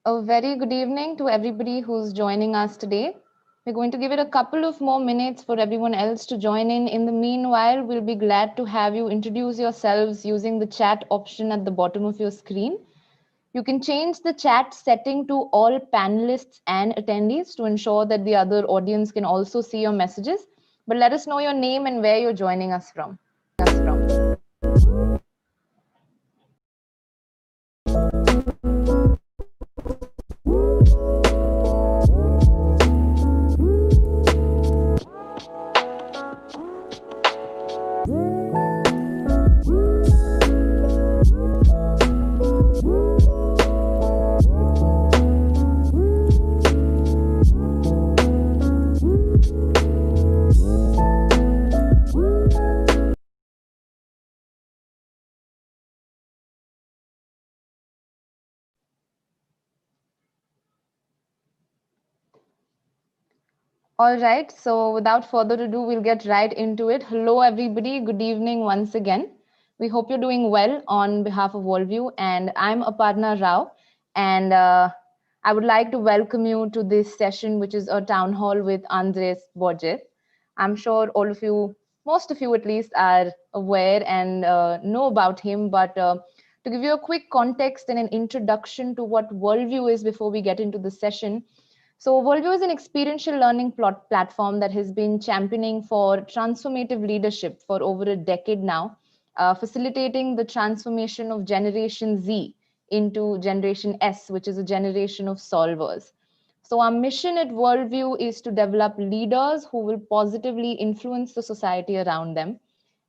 A very good evening to everybody who's joining us today. We're going to give it a couple of more minutes for everyone else to join in. In the meanwhile, we'll be glad to have you introduce yourselves using the chat option at the bottom of your screen. You can change the chat setting to all panelists and attendees to ensure that the other audience can also see your messages. But let us know your name and where you're joining us from. All right, so without further ado, we'll get right into it. Hello, everybody. Good evening once again. We hope you're doing well on behalf of Worldview, and I'm Aparna Rao, and I would like to welcome you to this session, which is a town hall with Andres Borges. I'm sure all of you, most of you at least, are aware and know about him, but to give you a quick context and an introduction to what Worldview is before we get into the session. So Worldview is an experiential learning platform that has been championing for transformative leadership for over a decade now, facilitating the transformation of Generation Z into Generation S, which is a generation of solvers. So our mission at Worldview is to develop leaders who will positively influence the society around them.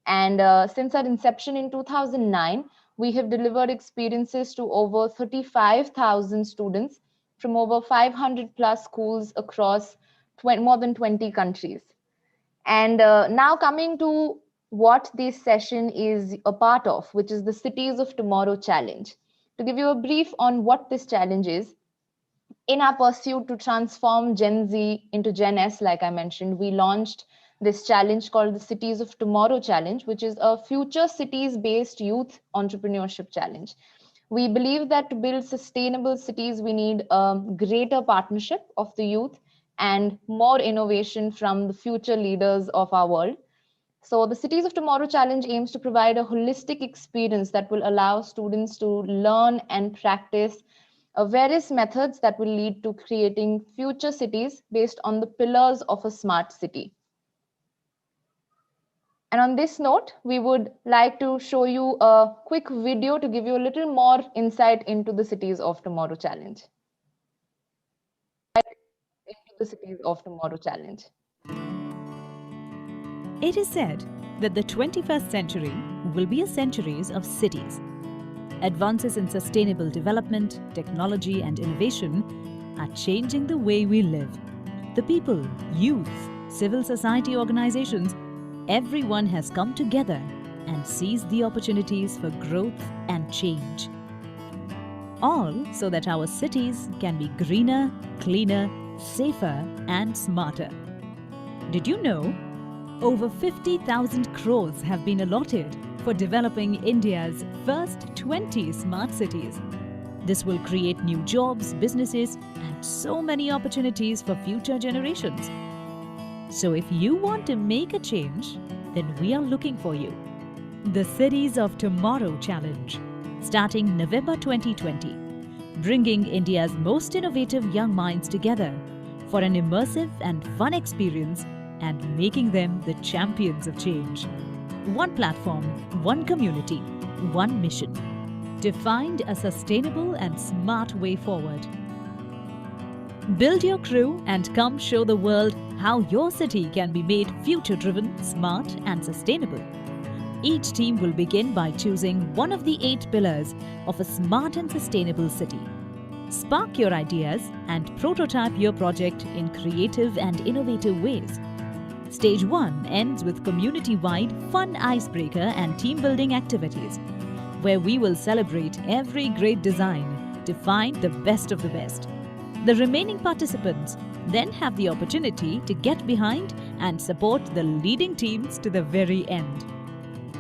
And since our inception in 2009, we have delivered experiences to over 35,000 students from over 500 plus schools across more than 20 countries. And now coming to what this session is a part of, which is the Cities of Tomorrow Challenge. To give you a brief on what this challenge is, in our pursuit to transform Gen Z into Gen S, like I mentioned, we launched this challenge called the Cities of Tomorrow Challenge, which is a future cities based youth entrepreneurship challenge. We believe that to build sustainable cities, we need a greater partnership of the youth and more innovation from the future leaders of our world. So, the Cities of Tomorrow Challenge aims to provide a holistic experience that will allow students to learn and practice various methods that will lead to creating future cities based on the pillars of a smart city. And on this note, we would like to show you a quick video to give you a little more insight into the Cities of Tomorrow Challenge. Into the Cities of Tomorrow Challenge. It is said that the 21st century will be a century of cities. Advances in sustainable development, technology, and innovation are changing the way we live. The people, youth, civil society organizations, everyone has come together and seized the opportunities for growth and change. All so that our cities can be greener, cleaner, safer, and smarter. Did you know? Over 50,000 crores have been allotted for developing India's first 20 smart cities. This will create new jobs, businesses, and so many opportunities for future generations. So if you want to make a change, then we are looking for you. The Cities of Tomorrow Challenge, starting November 2020, bringing India's most innovative young minds together for an immersive and fun experience and making them the champions of change. One platform, one community, one mission to find a sustainable and smart way forward. Build your crew and come show the world how your city can be made future-driven, smart, and sustainable. Each team will begin by choosing one of the 8 pillars of a smart and sustainable city. Spark your ideas and prototype your project in creative and innovative ways. Stage 1 ends with community-wide fun icebreaker and team-building activities, where we will celebrate every great design to find the best of the best. The remaining participants then have the opportunity to get behind and support the leading teams to the very end.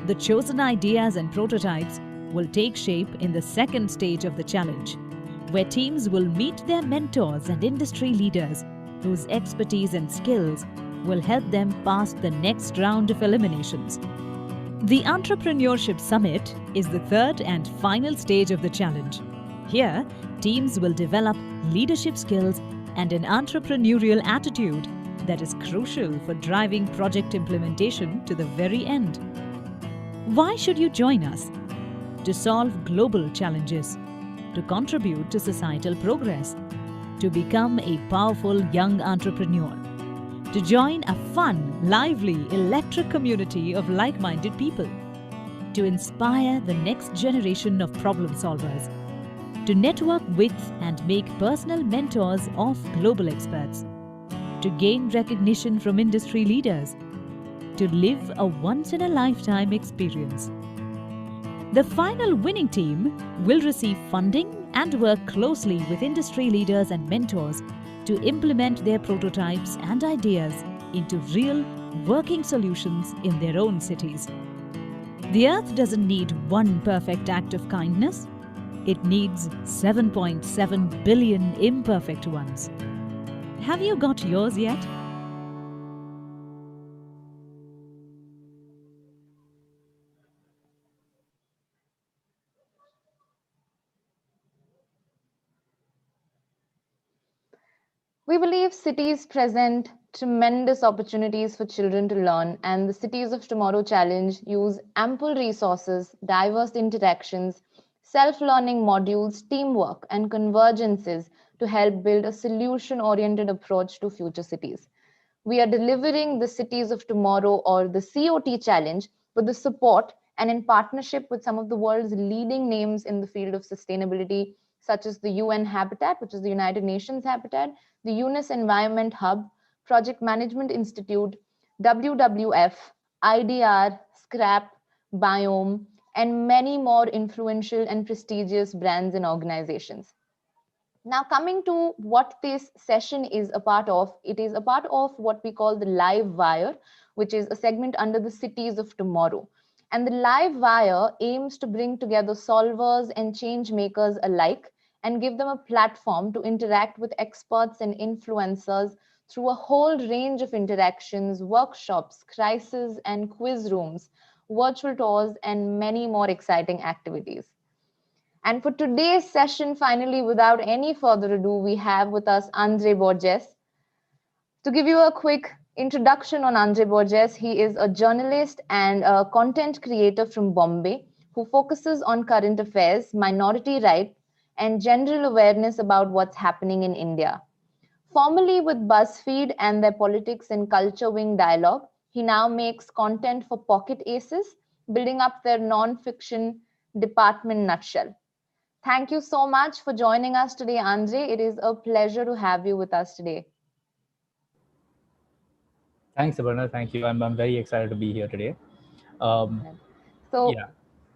The chosen ideas and prototypes will take shape in the second stage of the challenge, where teams will meet their mentors and industry leaders whose expertise and skills will help them pass the next round of eliminations. The Entrepreneurship Summit is the third and final stage of the challenge. Here, teams will develop leadership skills and an entrepreneurial attitude that is crucial for driving project implementation to the very end. Why should you join us? To solve global challenges, to contribute to societal progress, to become a powerful young entrepreneur, to join a fun, lively, electric community of like-minded people, to inspire the next generation of problem solvers, to network with and make personal mentors of global experts, to gain recognition from industry leaders, to live a once-in-a-lifetime experience. The final winning team will receive funding and work closely with industry leaders and mentors to implement their prototypes and ideas into real, working solutions in their own cities. The Earth doesn't need one perfect act of kindness. It needs 7.7 billion imperfect ones. Have you got yours yet? We believe cities present tremendous opportunities for children to learn, and the Cities of Tomorrow Challenge use ample resources, diverse interactions, self learning modules, teamwork, and convergences to help build a solution oriented approach to future cities. We are delivering the Cities of Tomorrow, or the COT Challenge, with the support and in partnership with some of the world's leading names in the field of sustainability, such as the UN Habitat, which is the United Nations Habitat, the UNIS Environment Hub, Project Management Institute, WWF, IDR, Scrap, Biome, and many more influential and prestigious brands and organizations. Now, coming to what this session is a part of, it is a part of what we call the Live Wire, which is a segment under the Cities of Tomorrow. And the Live Wire aims to bring together solvers and change makers alike and give them a platform to interact with experts and influencers through a whole range of interactions, workshops, crisis and quiz rooms, virtual tours, and many more exciting activities. And for today's session, finally, without any further ado, we have with us Andre Borges. To give you a quick introduction on Andre Borges, he is a journalist and a content creator from Bombay who focuses on current affairs, minority rights, and general awareness about what's happening in India. Formerly with BuzzFeed and their politics and culture wing dialogue, he now makes content for Pocket Aces, building up their non-fiction department nutshell. Thank you so much for joining us today, Andre. It is a pleasure to have you with us today. Thanks, Aparna. Thank you. I'm very excited to be here today. Um, So, yeah,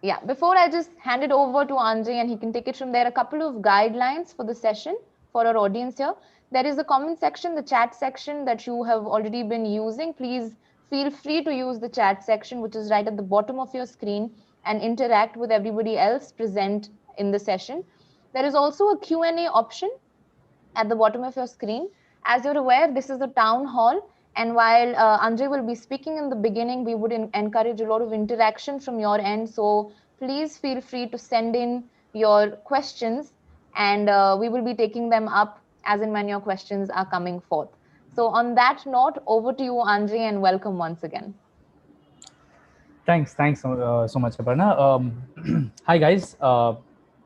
yeah, before I just hand it over to Andre and he can take it from there, a couple of guidelines for the session for our audience here. There is a comment section, the chat section that you have already been using. Please feel free to use the chat section, which is right at the bottom of your screen, and interact with everybody else present in the session. There is also a Q&A option at the bottom of your screen. As you're aware, this is a town hall. And while Andre will be speaking in the beginning, we would encourage a lot of interaction from your end. So please feel free to send in your questions and we will be taking them up as and when your questions are coming forth. So on that note, over to you, Andre, and welcome once again. thanks so much, Aparna. Hi, guys.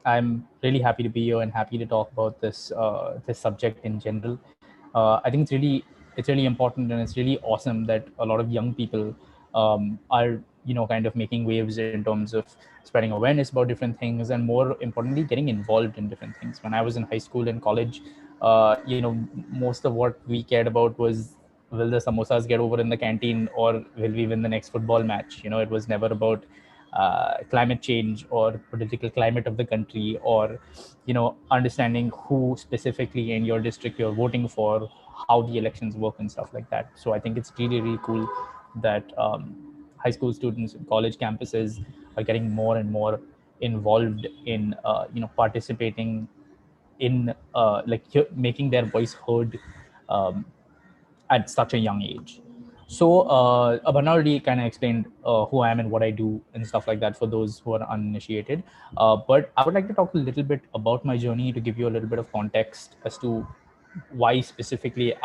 I'm really happy to be here and happy to talk about this subject in general. I think it's really important and it's really awesome that a lot of young people are kind of making waves in terms of spreading awareness about different things and more importantly getting involved in different things. When I was in high school and college, most of what we cared about was, will the samosas get over in the canteen or will we win the next football match? It was never about climate change or political climate of the country or understanding who specifically in your district you're voting for, how the elections work and stuff like that. So I think it's really cool that high school students and college campuses are getting more and more involved in participating in making their voice heard um, at such a young age. So Abhana already kind of explained who I am and what I do and stuff like that for those who are uninitiated. But I would like to talk a little bit about my journey to give you a little bit of context as to why specifically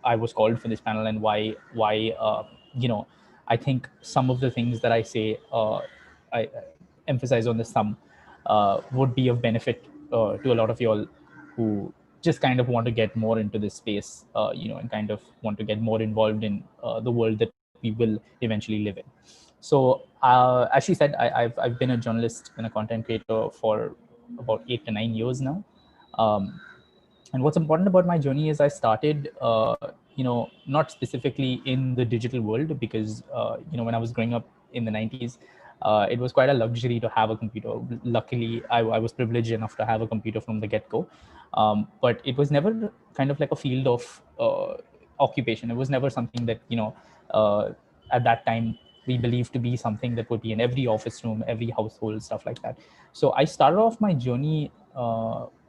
I was called for this panel, and why you know I think some of the things that I say, I emphasize on the some, would be of benefit to a lot of y'all who just kind of want to get more into this space, and kind of want to get more involved in the world that we will eventually live in. So, as she said, I've been a journalist and a content creator for about 8 to 9 years now. Um, and what's important about my journey is I started, not specifically in the digital world, because when I was growing up in the 90s, it was quite a luxury to have a computer. Luckily, I was privileged enough to have a computer from the get-go, but it was never kind of like a field of occupation. It was never something that uh, at that time we believed to be something that would be in every office room, every household, stuff like that. So I started off my journey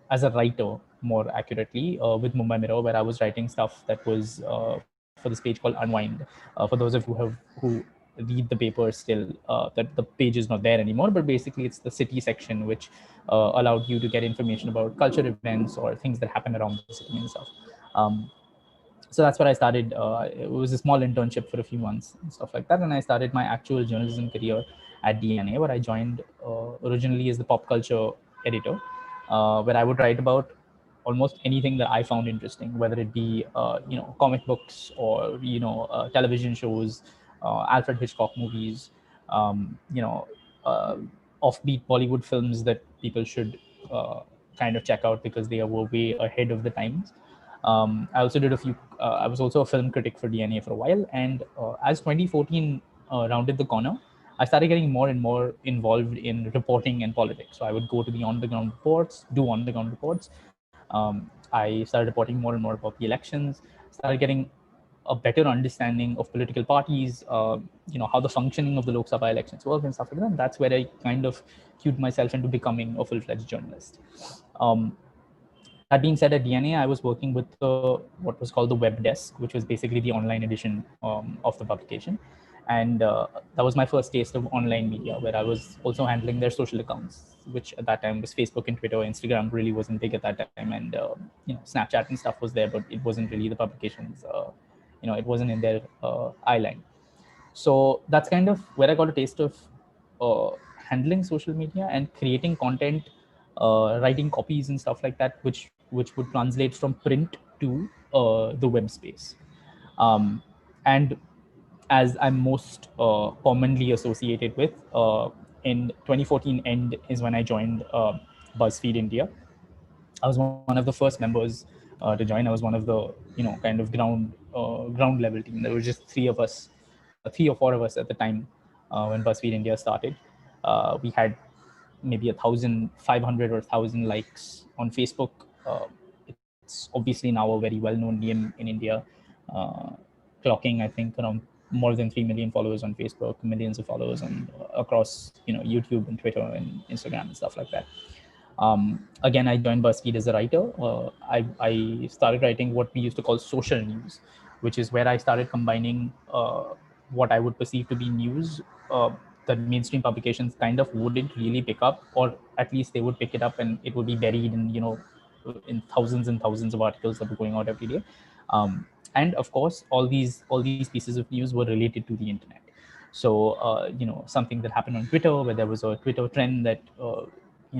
as a writer, more accurately, with Mumbai Mirror, where I was writing stuff that was for this page called Unwind. For those of you who read the paper still, that the page is not there anymore, but basically it's the city section, which allowed you to get information about culture events or things that happen around the city and stuff. Um, so that's where I started. It was a small internship for a few months and stuff like that, and I started my actual journalism career at DNA, where I joined originally as the pop culture editor, where I would write about almost anything that I found interesting, whether it be comic books or television shows, Alfred Hitchcock movies, you know uh, offbeat Bollywood films that people should kind of check out because they were way ahead of the times. I also did a few. I was also a film critic for DNA for a while, and as 2014 rounded the corner, I started getting more and more involved in reporting and politics. So I would go to the on-the-ground reports, do on-the-ground reports. I started reporting more and more about the elections. Started getting a better understanding of political parties, how the functioning of the Lok Sabha elections work and stuff like that. And that's where I kind of cued myself into becoming a full-fledged journalist. Um, that being said, at DNA, I was working with what was called the web desk, which was basically the online edition of the publication. And that was my first taste of online media, where I was also handling their social accounts, which at that time was Facebook and Twitter. Instagram really wasn't big at that time. And, Snapchat and stuff was there, but it wasn't really the publications, it wasn't in their eye line. So that's kind of where I got a taste of handling social media and creating content, writing copies and stuff like that, which would translate from print to the web space. And as I'm most commonly associated with, in 2014 end is when I joined BuzzFeed India. I was one of the first members to join. I was one of the kind of ground level team. There were just three of us, 3 or 4 of us at the time when BuzzFeed India started. We had maybe 1,500 or 1,000 likes on Facebook. It's obviously now a very well-known name in India, uh, clocking I think around more than 3 million followers on Facebook, millions of followers on across YouTube and Twitter and Instagram and stuff like that. Again, I joined BuzzFeed as a writer. I started writing what we used to call social news, which is where I started combining what I would perceive to be news that mainstream publications kind of wouldn't really pick up, or at least they would pick it up and it would be buried in in thousands and thousands of articles that were going out every day. And of course, all these pieces of news were related to the internet. So something that happened on Twitter, where there was a Twitter trend that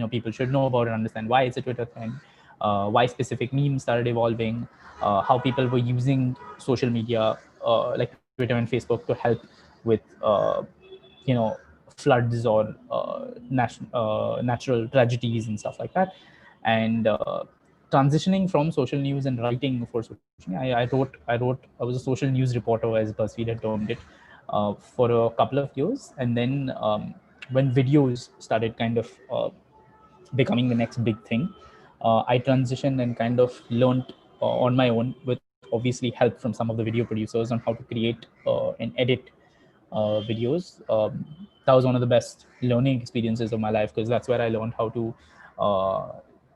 people should know about and understand why it's a Twitter trend, why specific memes started evolving, how people were using social media like Twitter and Facebook to help with you know floods or natural tragedies and stuff like that. And transitioning from social news and writing for social media, I was a social news reporter, as BuzzFeed had termed it, for a couple of years. And then when videos started kind of becoming the next big thing, I transitioned and kind of learned on my own, with obviously help from some of the video producers, on how to create and edit videos. That was one of the best learning experiences of my life, because that's where I learned how to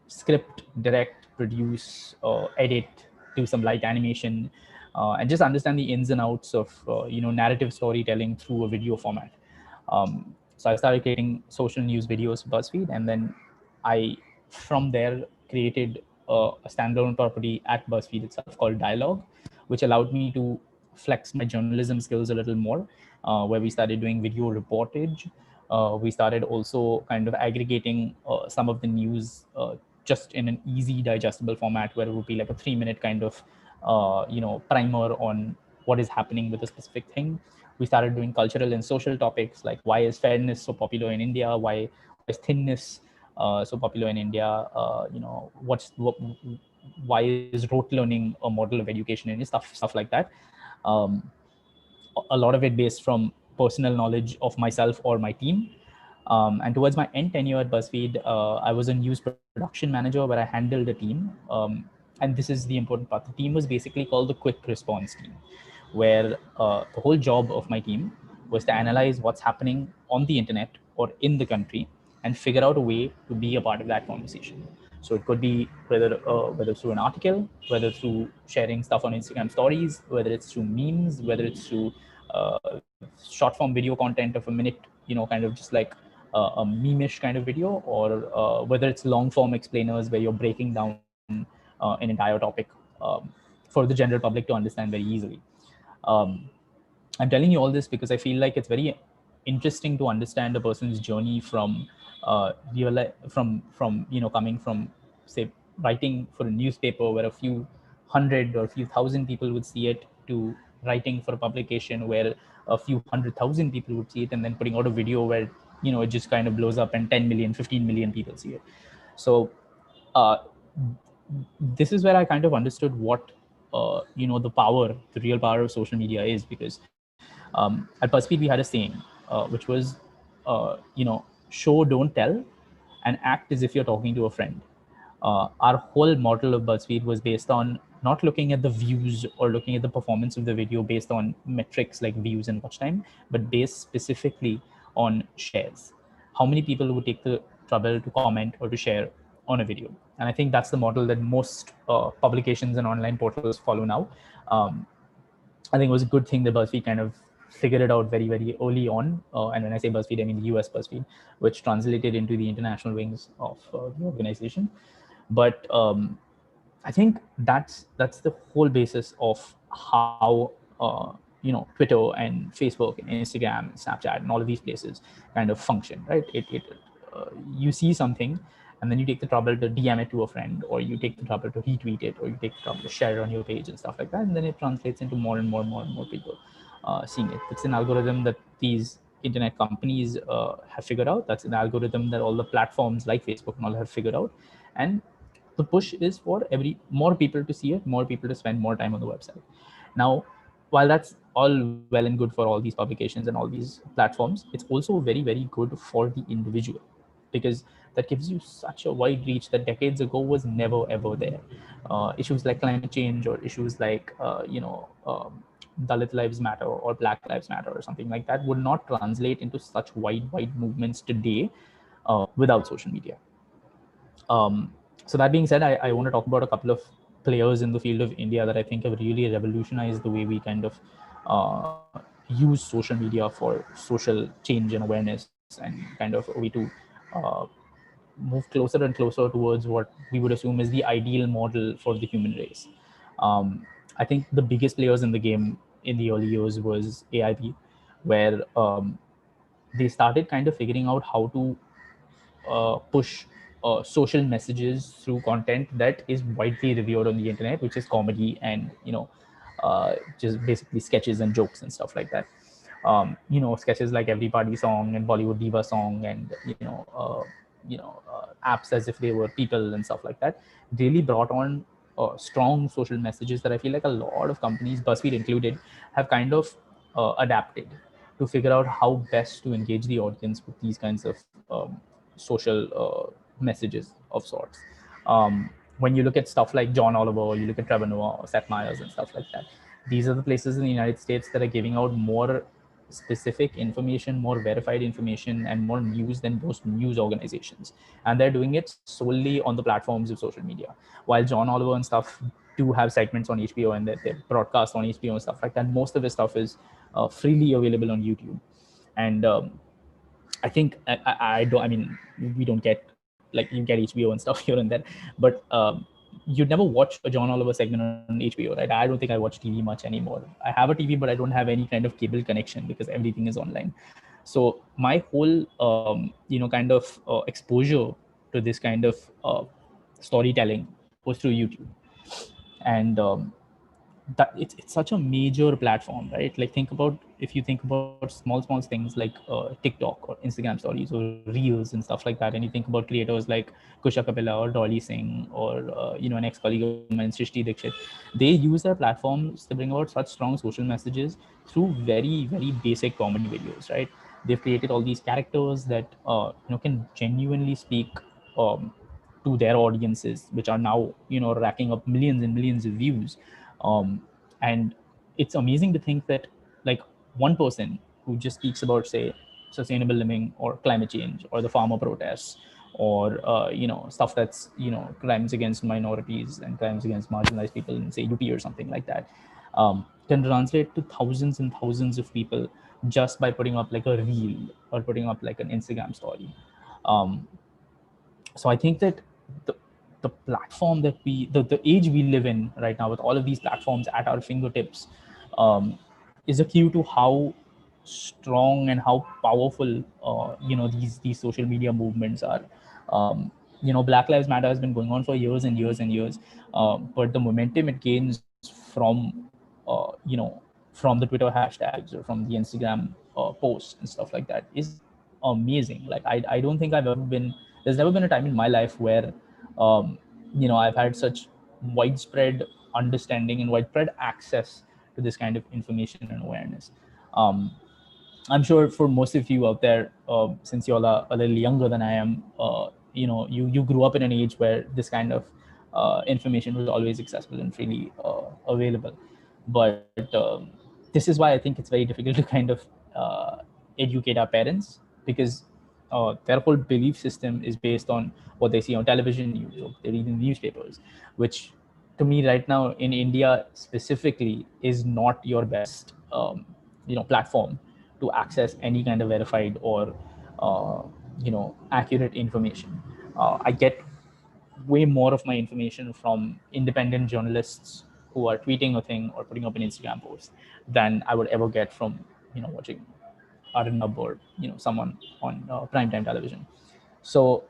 script, direct, produce, edit, do some light animation, and just understand the ins and outs of narrative storytelling through a video format. So I started creating social news videos for BuzzFeed, and then I from there created a standalone property at BuzzFeed itself called Dialogue, which allowed me to flex my journalism skills a little more, where we started doing video reportage. We started also kind of aggregating some of the news just in an easy digestible format, where it would be like a 3-minute kind of primer on what is happening with a specific thing. We started doing cultural and social topics like why is fairness so popular in India, why is thinness so popular in India, why is rote learning a model of education in India, stuff like that. um, a lot of it based from personal knowledge of myself or my team. And towards my end tenure at BuzzFeed, I was a news production manager where I handled a team. And this is the important part. The team was basically called the Quick Response Team, where the whole job of my team was to analyze what's happening on the internet or in the country and figure out a way to be a part of that conversation. So it could be whether through an article, whether through sharing stuff on Instagram stories, whether it's through memes, whether it's through short form video content of a minute, kind of just like a meme-ish kind of video, or whether it's long form explainers where you're breaking down an entire topic for the general public to understand very easily. Um, I'm telling you all this because I feel like it's very interesting to understand a person's journey from from coming from, say, writing for a newspaper where a few hundred or a few thousand people would see it, to writing for a publication where a few 100,000 people would see it, and then putting out a video where it just kind of blows up and 10 million, 15 million people see it. So uh, this is where I kind of understood what the real power of social media is, because at BuzzFeed we had a saying, which was, show, don't tell, and act as if you're talking to a friend. Our whole model of BuzzFeed was based on not looking at the views or looking at the performance of the video based on metrics like views and watch time, but based specifically on shares. How many people would take the trouble to comment or to share on a video? And I think that's the model that most publications and online portals follow now. Um, I think it was a good thing that BuzzFeed kind of figured it out very, very early on. And when I say BuzzFeed, I mean the US BuzzFeed, which translated into the international wings of the organization. But I think that's the whole basis of how Twitter and Facebook and Instagram and Snapchat and all of these places kind of function, right? You see something, and then you take the trouble to DM it to a friend, or you take the trouble to retweet it, or you take the trouble to share it on your page and stuff like that, and then it translates into more and more and more and more people seeing it. It's an algorithm that these internet companies have figured out. That's an algorithm that all the platforms like Facebook and all have figured out, and the push is for every more people to see it, more people to spend more time on the website. Now, while that's all well and good for all these publications and all these platforms, it's also very, very good for the individual, because that gives you such a wide reach that decades ago was never ever there. Issues like climate change, or issues like Dalit Lives Matter or Black Lives Matter or something like that would not translate into such wide movements today without social media. So that being said, I want to talk about a couple of players in the field of India that I think have really revolutionized the way we kind of use social media for social change and awareness, and kind of a way to uh, move closer and closer towards what we would assume is the ideal model for the human race. I think the biggest players in the game in the early years was AIP, where they started kind of figuring out how to push social messages through content that is widely revered on the internet, which is comedy and just basically sketches and jokes and stuff like that. Sketches like Every Party Song and Bollywood Diva Song, and apps as if they were people and stuff like that, really brought on strong social messages that I feel like a lot of companies, BuzzFeed included, have kind of adapted to figure out how best to engage the audience with these kinds of social messages of sorts. When you look at stuff like John Oliver, you look at Trevor Noah or Seth Meyers and stuff like that, these are the places in the United States that are giving out more specific information, more verified information, and more news than most news organizations. And they're doing it solely on the platforms of social media. While John Oliver and stuff do have segments on HBO and they broadcast on HBO and stuff like that, most of his stuff is freely available on YouTube. And I think I don't. I mean, we don't get like you get HBO and stuff here and there, but you'd never watch a John Oliver segment on HBO, right? I don't think I watch TV much anymore. I have a TV, but I don't have any kind of cable connection because everything is online. So my whole kind of exposure to this kind of storytelling was through YouTube. And that it's such a major platform, right? Like think about, if you think about small things like TikTok or Instagram stories or reels and stuff like that, and you think about creators like Kusha Kapila or Dolly Singh or an ex-colleague of mine, Srishti Dikshit. They use their platforms to bring about such strong social messages through very basic comedy videos, right? They've created all these characters that can genuinely speak to their audiences, which are now racking up millions and millions of views. And it's amazing to think that like one person who just speaks about, say, sustainable living or climate change or the farmer protests or stuff that's crimes against minorities and crimes against marginalized people in, say, UP or something like that, can translate to thousands and thousands of people just by putting up like a reel or putting up like an Instagram story. um, so I think that the the platform that the age we live in right now, with all of these platforms at our fingertips, um, is a cue to how strong and how powerful these social media movements are. Black Lives Matter has been going on for years and years and years, but the momentum it gains uh, you know from the Twitter hashtags or from the Instagram posts and stuff like that is amazing. Like I don't think I've ever been there's never been a time in my life where I've had such widespread understanding and widespread access to this kind of information and awareness. um, I'm sure for most of you out there, since you all are a little younger than I am, you grew up in an age where this kind of information was always accessible and freely available. But this is why I think it's very difficult to kind of uh, educate our parents, because their whole belief system is based on what they see on television news or they read in newspapers, which to me right now in India specifically is not your best platform to access any kind of verified or accurate information. I get way more of my information from independent journalists who are tweeting a thing or putting up an Instagram post than I would ever get from watching Arnab or someone on primetime television. So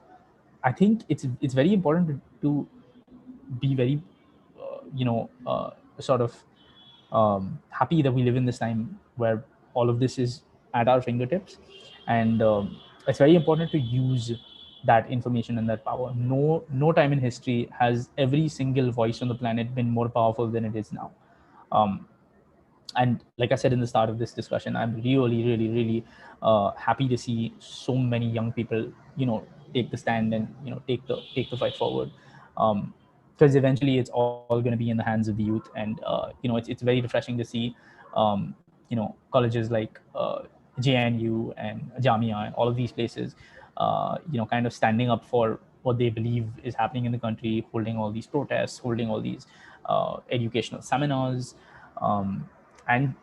I think it's very important to be very sort of happy that we live in this time where all of this is at our fingertips, and it's very important to use that information and that power. No time in history has every single voice on the planet been more powerful than it is now. um, and like I said in the start of this discussion, I'm really happy to see so many young people take the stand and take the fight forward, because eventually it's all going to be in the hands of the youth. And it's very refreshing to see colleges like JNU and Jamia and all of these places kind of standing up for what they believe is happening in the country, holding all these protests, holding all these educational seminars. And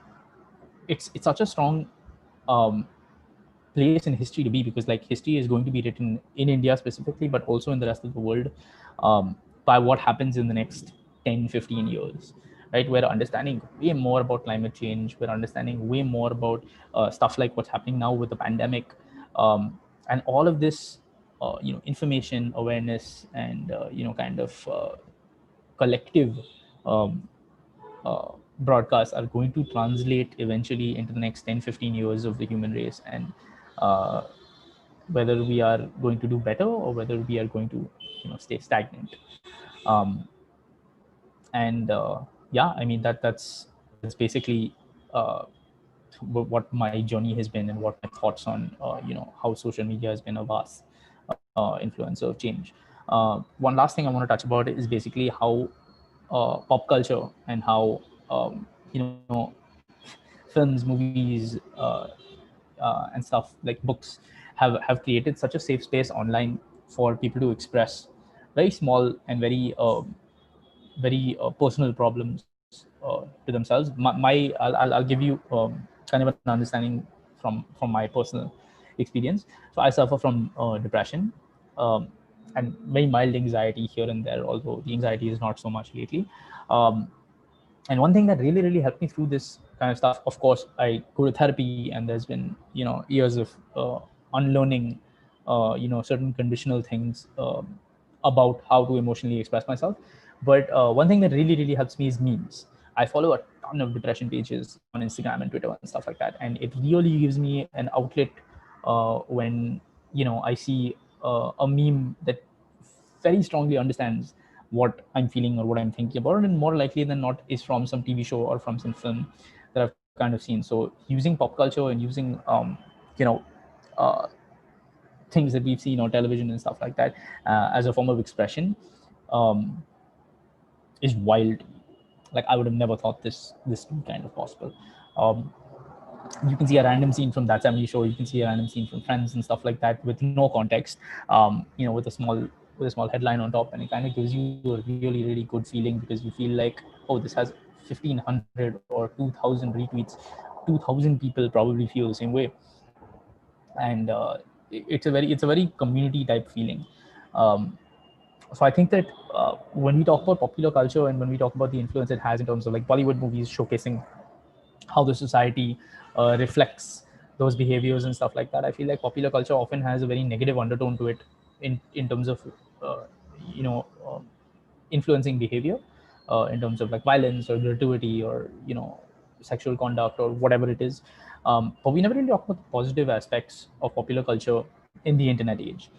it's such a strong um, place in history to be, because like history is going to be written in India specifically, but also in the rest of the world, by what happens in the next 10-15 years, right? We're understanding way more about climate change, we're understanding way more about stuff like what's happening now with the pandemic, and all of this information awareness and kind of collective um, broadcasts are going to translate eventually into the next 10-15 years of the human race. And uh, whether we are going to do better or whether we are going to stay stagnant. um, and yeah, I mean that's basically uh, what my journey has been and what my thoughts on how social media has been a vast influencer of change. One last thing I want to touch about is basically how pop culture and how um, you know films, movies, and stuff like books have created such a safe space online for people to express very small and very personal problems to themselves. I'll give you kind of an understanding from my personal experience. So I suffer from depression, and very mild anxiety here and there, although the anxiety is not so much lately. um, and one thing that really helped me through this kind of stuff, of course, I go to therapy, and there's been years of unlearning certain conditional things about how to emotionally express myself. But one thing that really helps me is memes. I follow a ton of depression pages on Instagram and Twitter and stuff like that, and it really gives me an outlet when I see a meme that very strongly understands what I'm feeling or what I'm thinking about, and more likely than not is from some TV show or from some film that I've kind of seen. So using pop culture and using you know uh, things that we've seen on television and stuff like that as a form of expression um, is wild. Like I would have never thought this kind of possible. Um, you can see a random scene from that 70 show, you can see a random scene from Friends and stuff like that with no context, with a small headline on top, and it kind of gives you a really good feeling because you feel like, oh, this has 1,500 or 2,000 retweets. 2,000 people probably feel the same way. And it's a very community type feeling. um, so I think that when we talk about popular culture and when we talk about the influence it has in terms of like Bollywood movies showcasing how the society reflects those behaviors and stuff like that, I feel like popular culture often has a very negative undertone to it in terms of uh, you know um, influencing behavior in terms of like violence or gratuity or sexual conduct or whatever it is. But we never really talk about the positive aspects of popular culture in the internet age,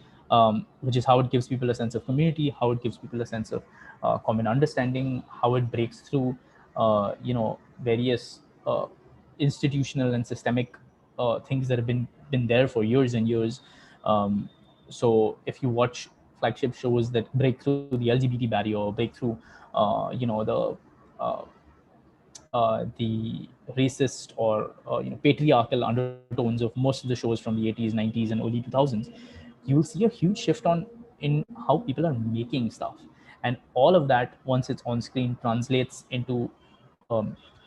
which is how it gives people a sense of community, how it gives people a sense of common understanding, how it breaks through various institutional and systemic things that have been there for years and years. um, so if you watch flagship shows that break through the LGBT barrier or break through uh, the racist or patriarchal undertones of most of the shows from the 80s, 90s, and early 2000s, you will see a huge shift on in how people are making stuff, and all of that once it's on screen translates into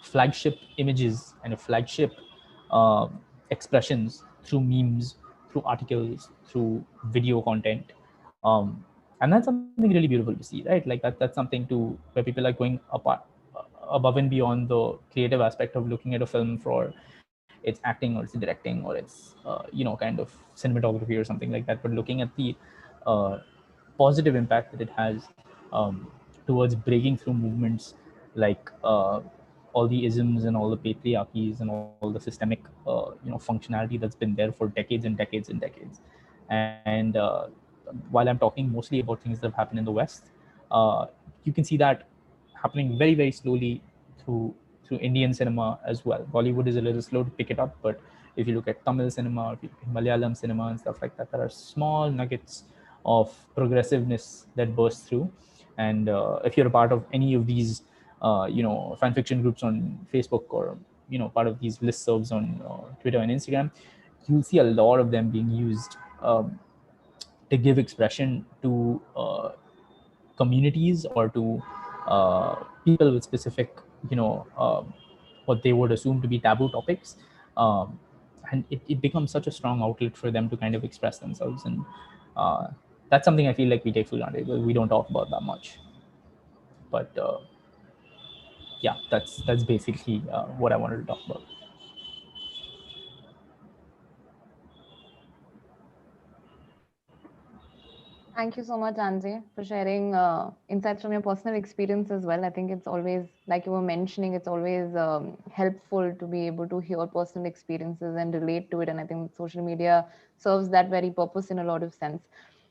flagship images and a flagship expressions through memes, through articles, through video content. um, and that's something really beautiful to see, right? Like that's something to where people are going apart above and beyond the creative aspect of looking at a film for its acting or its directing or its kind of cinematography or something like that, but looking at the uh, positive impact that it has towards breaking through movements like all the isms and all the patriarchies and all the systemic functionality that's been there for decades and decades and decades. And while I'm talking mostly about things that have happened in the West, uh, you can see that happening very slowly through through Indian cinema as well. Bollywood is a little slow to pick it up, but if you look at Tamil cinema, if you look at Malayalam cinema and stuff like that, there are small nuggets of progressiveness that burst through. And if you're a part of any of these, fan fiction groups on Facebook or part of these listservs on Twitter and Instagram, you'll see a lot of them being used to give expression to communities or to people with specific, what they would assume to be taboo topics. Um, and it becomes such a strong outlet for them to kind of express themselves. And uh, that's something I feel like we take for granted. We don't talk about that much. But yeah, that's basically what I wanted to talk about. Thank you so much, Anjay, for sharing insights from your personal experience as well. I think it's always, like you were mentioning, it's always helpful to be able to hear personal experiences and relate to it. And I think social media serves that very purpose in a lot of sense.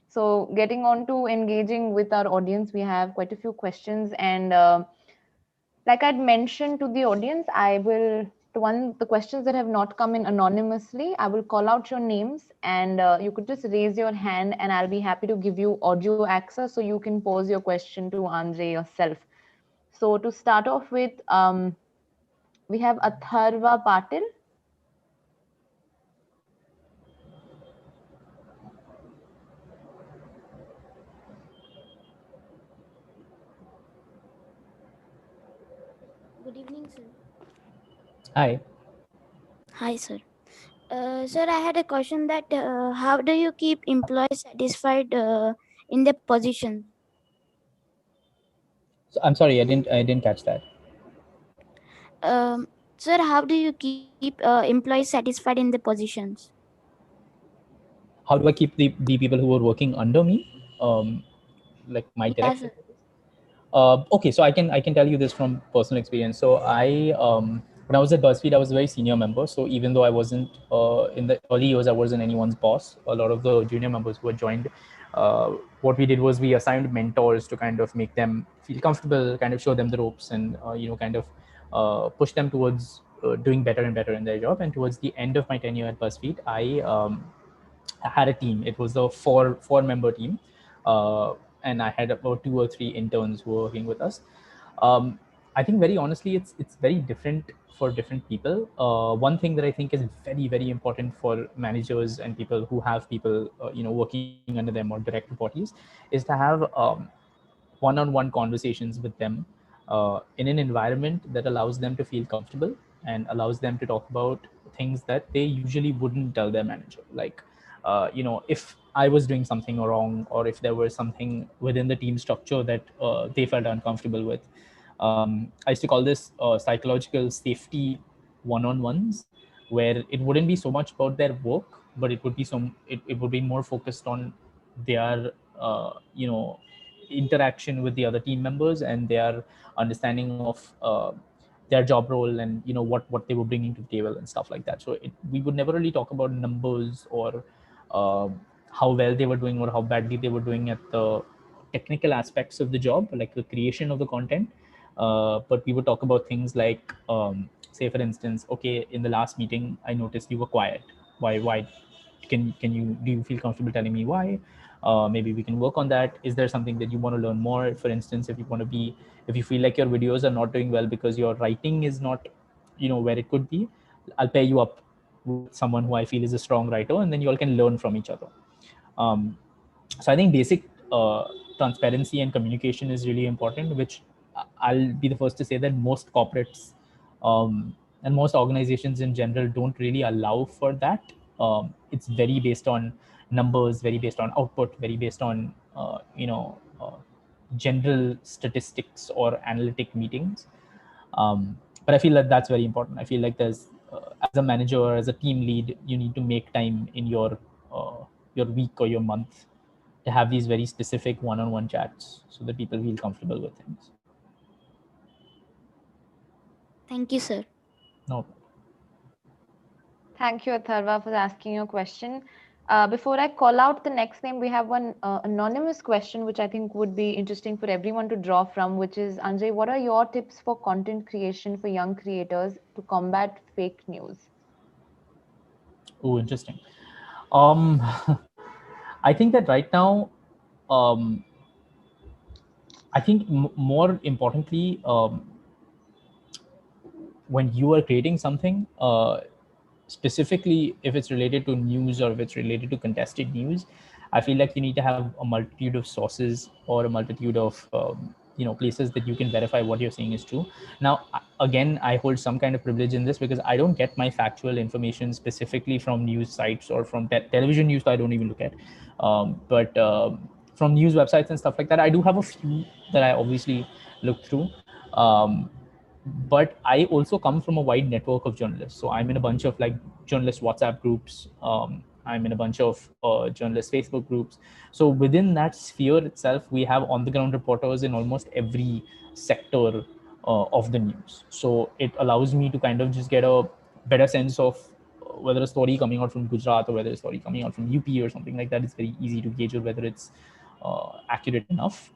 So, getting on to engaging with our audience, we have quite a few questions. And like I'd mentioned to the audience, I will, the questions that have not come in anonymously, I will call out your names and you could just raise your hand and I'll be happy to give you audio access so you can pose your question to Andre yourself. So to start off with, We have Atharva Patil. Good evening, sir. Hi. Hi, sir. Sir, I had a question that how do you keep employees satisfied in their position? So I'm sorry, I didn't catch that. Um, Sir, how do you keep employees satisfied in the positions? How do I keep the people who are working under me, like my Yeah, direct sir. reports? Okay, so I can tell you this from personal experience. So when I was at BuzzFeed, I was a very senior member. So even though I wasn't in the early years, I wasn't anyone's boss. A lot of the junior members who had joined, what we did was we assigned mentors to kind of make them feel comfortable, kind of show them the ropes, and kind of push them towards doing better and better in their job. And towards the end of my tenure at BuzzFeed, I had a team. It was a four member team, and I had about 2 or 3 interns who were working with us. Um, I think very honestly, it's very different for different people. One thing that I think is very important for managers and people who have people working under them or direct reportees is to have one-on-one conversations with them in an environment that allows them to feel comfortable and allows them to talk about things that they usually wouldn't tell their manager, like if I was doing something wrong or if there was something within the team structure that they felt uncomfortable with. I used to call this psychological safety one-on-ones, where it wouldn't be so much about their work, but it would be more focused on their interaction with the other team members and their understanding of their job role and what they were bringing to the table and stuff like that. So we would never really talk about numbers or how well they were doing or how badly they were doing at the technical aspects of the job, like the creation of the content. But we would talk about things like, say, for instance, okay, in the last meeting, I noticed you were quiet. Why? Can you do you feel comfortable telling me why? Maybe we can work on that. Is there something that you want to learn more? For instance, if you feel like your videos are not doing well because your writing is not where it could be, I'll pair you up with someone who I feel is a strong writer, and then you all can learn from each other. um, so I think basic transparency and communication is really important, which I'll be the first to say that most corporates and most organizations in general don't really allow for that. It's very based on numbers, very based on output, very based on general statistics or analytic meetings. But I feel that that's very important. I feel like there's as a manager or as a team lead, you need to make time in your week or your month to have these very specific one-on-one chats so that people feel comfortable with things. Thank you, sir. No. Thank you, Atharva, for asking your question. Before I call out the next name, we have one anonymous question, which I think would be interesting for everyone to draw from, which is, Anjay, what are your tips for content creation for young creators to combat fake news? Oh, interesting. Um, I think that right now, um, I think more importantly, when you are creating something, specifically if it's related to news or if it's related to contested news, I feel like you need to have a multitude of sources or a multitude of places that you can verify what you're saying is true. Now, again, I hold some kind of privilege in this because I don't get my factual information specifically from news sites or from television news. I don't even look at, but from news websites and stuff like that, I do have a few that I obviously look through. Um, but I also come from a wide network of journalists. So I'm in a bunch of like journalist WhatsApp groups. I'm in a bunch of journalist Facebook groups. So within that sphere itself, we have on the ground reporters in almost every sector of the news. So it allows me to kind of just get a better sense of whether a story coming out from Gujarat or whether a story coming out from UP or something like that is very easy to gauge or whether it's accurate enough.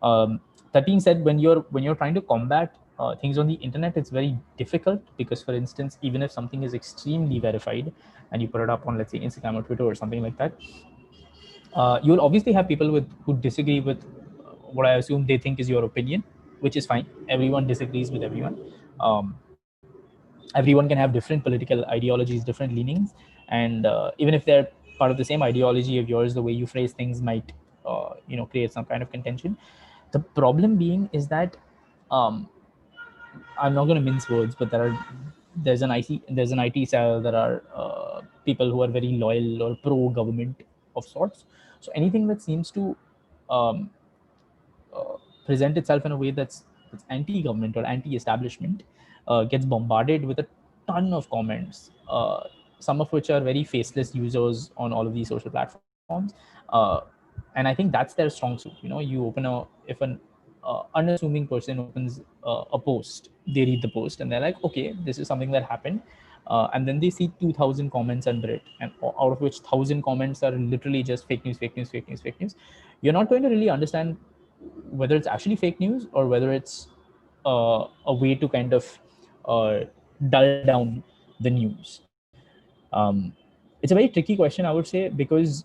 That being said, when you're trying to combat things on the internet, it's very difficult because, for instance, even if something is extremely verified and you put it up on, let's say, Instagram or Twitter or something like that, you'll obviously have people who disagree with what I assume they think is your opinion, which is fine. Everyone disagrees with everyone. Um, everyone can have different political ideologies, different leanings, and even if they're part of the same ideology of yours, the way you phrase things might create some kind of contention. The problem being is that um, I'm not going to mince words, but there's an IT cell. There are people who are very loyal or pro government of sorts. So anything that seems to um, present itself in a way that's anti-government or anti-establishment gets bombarded with a ton of comments, some of which are very faceless users on all of these social platforms. uh, and I think that's their strong suit. You open a if an unassuming person opens a post, they read the post and they're like, okay, this is something that happened, and then they see 2,000 comments under it, and out of which 1,000 comments are literally just fake news, fake news, fake news, fake news. You're not going to really understand whether it's actually fake news or whether it's a way to kind of uh, dull down the news. Um, it's a very tricky question, I would say, because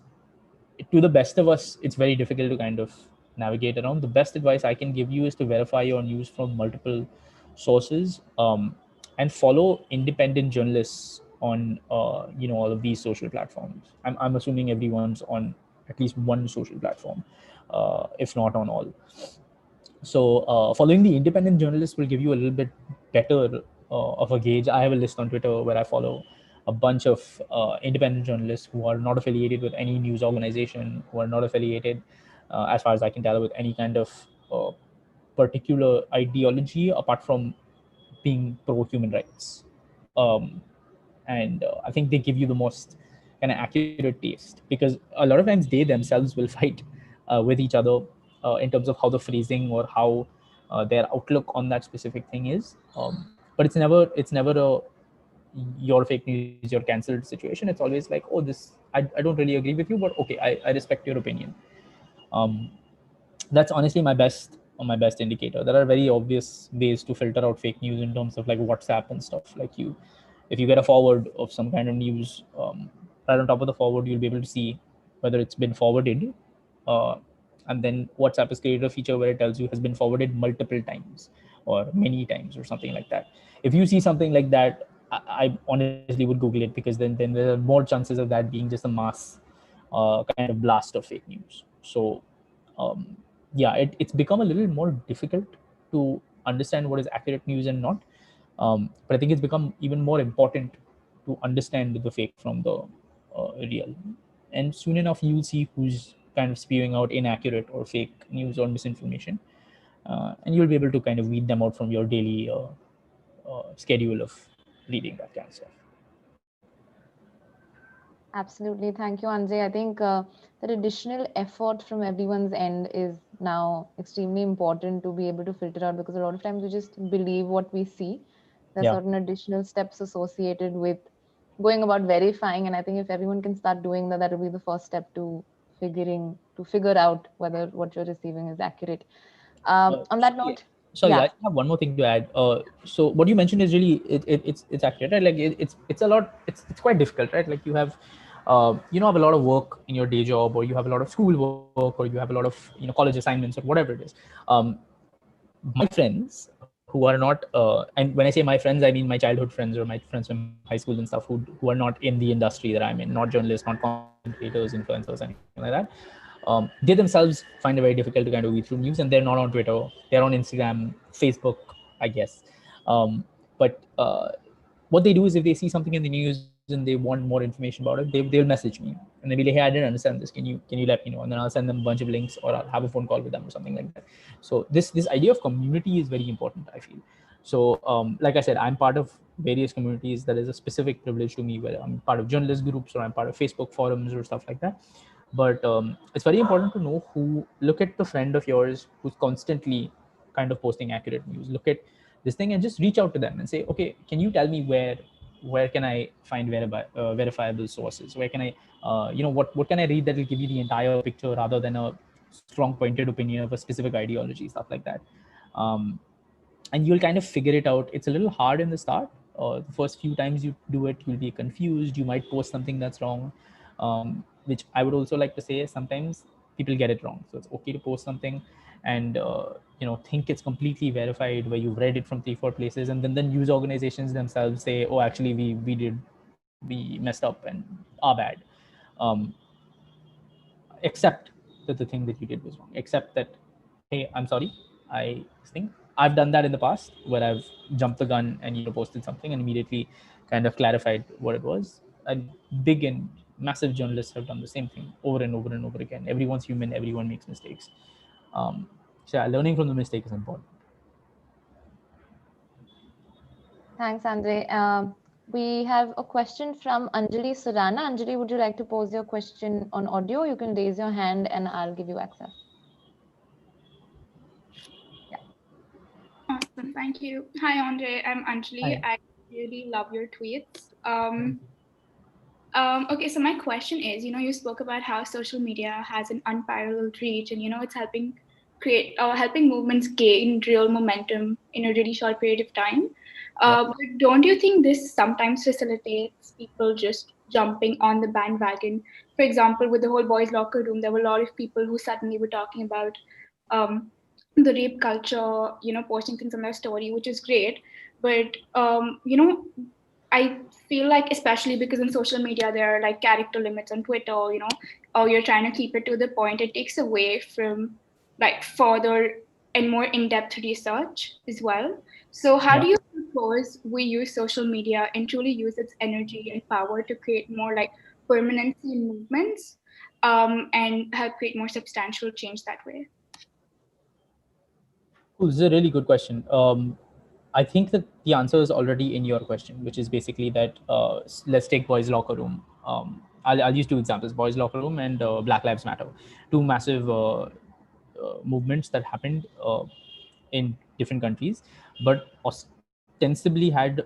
to the best of us, it's very difficult to kind of navigate around. The best advice I can give you is to verify your news from multiple sources, and follow independent journalists on all of these social platforms. I'm assuming everyone's on at least one social platform, if not on all. So following the independent journalists will give you a little bit better of a gauge. I have a list on Twitter where I follow a bunch of independent journalists who are not affiliated with any news organization, who are not affiliated, as far as I can tell, with any kind of uh, particular ideology apart from being pro human rights. Um, and I think they give you the most kind of accurate taste, because a lot of times they themselves will fight with each other in terms of how the phrasing or how their outlook on that specific thing is. But it's never a your fake news, your cancelled situation. It's always like, oh, this I don't really agree with you, but okay, I respect your opinion. Um, that's honestly my best indicator. There are very obvious ways to filter out fake news in terms of like WhatsApp and stuff. Like if you get a forward of some kind of news, right on top of the forward, you'll be able to see whether it's been forwarded. Uh, and then WhatsApp has created a feature where it tells you has been forwarded multiple times or many times or something like that. If you see something like that, I honestly would Google it, because then there are more chances of that being just a mass kind of blast of fake news. So um, yeah, it's become a little more difficult to understand what is accurate news and not. But I think it's become even more important to understand the fake from the real. And soon enough, you'll see who's kind of spewing out inaccurate or fake news or misinformation, and you'll be able to kind of weed them out from your daily schedule of reading that kind of stuff. Absolutely. Thank you, Anjay. I think that additional effort from everyone's end is now extremely important to be able to filter out, because a lot of times we just believe what we see. There's Yeah. certain additional steps associated with going about verifying. And I think if everyone can start doing that, that will be the first step to figure out whether what you're receiving is accurate. On that Sorry, note, sorry, I yeah. have one more thing to add. So what you mentioned is really it's accurate, right? Like it's a lot. It's quite difficult, right? Like you have a lot of work in your day job, or you have a lot of school work, or you have a lot of college assignments or whatever it is. My friends who are not, and when I say my friends, I mean my childhood friends or my friends from high school and stuff, who are not in the industry that I'm in, not journalists, not content creators, influencers, anything like that. They themselves find it very difficult to kind of read through news, and they're not on Twitter. They're on Instagram, Facebook, I guess. But what they do is, if they see something in the news and they want more information about it, they'll message me and they'll be like, "Hey, I didn't understand this. Can you let me know?" And then I'll send them a bunch of links, or I'll have a phone call with them or something like that. So this idea of community is very important, I feel. So like I said, I'm part of various communities. That is a specific privilege to me, where I'm part of journalist groups or I'm part of Facebook forums or stuff like that. But it's very important to know who. Look at the friend of yours who's constantly kind of posting accurate news. Look at this thing and just reach out to them and say, okay, can you tell me where can I find verifiable sources? Where can I what can I read that will give you the entire picture, rather than a strong pointed opinion of a specific ideology, stuff like that. um, and you'll kind of figure it out. It's a little hard in the start. The first few times you do it, you'll be confused. You might post something that's wrong, which I would also like to say, sometimes people get it wrong. So it's okay to post something and think it's completely verified, where you've read it from 3-4 places, and then news organizations themselves say, oh, actually we messed up and are bad. um, Accept that the thing that you did was wrong. Accept that, hey, I'm sorry. I think I've done that in the past, where I've jumped the gun and posted something and immediately kind of clarified what it was. And big and massive journalists have done the same thing over and over and over again. Everyone's human. Everyone makes mistakes. So yeah, learning from the mistake is important. Thanks, Andre. We have a question from Anjali Surana. Anjali, would you like to pose your question on audio? You can raise your hand and I'll give you access. Awesome, thank you. Hi, Andre. I'm Anjali. Hi. I really love your tweets. Okay, so my question is, you spoke about how social media has an unparalleled reach, and it's helping movements gain real momentum in a really short period of time. But don't you think this sometimes facilitates people just jumping on the bandwagon? For example, with the whole boys' locker room, there were a lot of people who suddenly were talking about um, the rape culture, posting things on their story, which is great. But I feel like, especially because in social media there are like character limits on Twitter, or you're trying to keep it to the point, it takes away from like further and more in-depth research as well. So how do Yeah. you propose we use social media and truly use its energy and power to create more like permanency in movements, and help create more substantial change that way? Cool. This is a really good question. I think that the answer is already in your question, which is basically that let's take boys' locker room. I'll use two examples: boys' locker room and Black Lives Matter, two massive movements that happened in different countries, but ostensibly had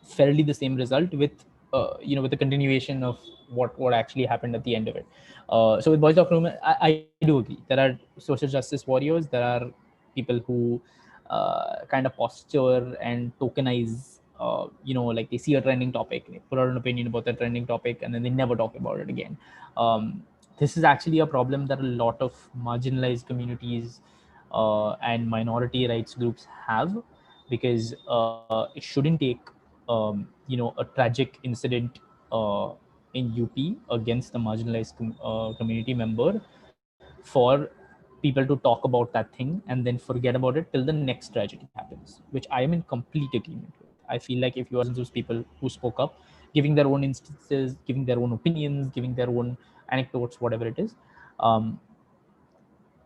fairly the same result with the continuation of what actually happened at the end of it. So with boys' locker room, I do agree. There are social justice warriors. There are people who kind of posture and tokenize, like they see a trending topic, they put out an opinion about that trending topic, and then they never talk about it again. This is actually a problem that a lot of marginalized communities and minority rights groups have, because it shouldn't take a tragic incident in UP against the marginalized community member for people to talk about that thing and then forget about it till the next tragedy happens, which I am in complete agreement with. I feel like if you are those people who spoke up, giving their own instances, giving their own opinions, giving their own anecdotes, whatever it is, um,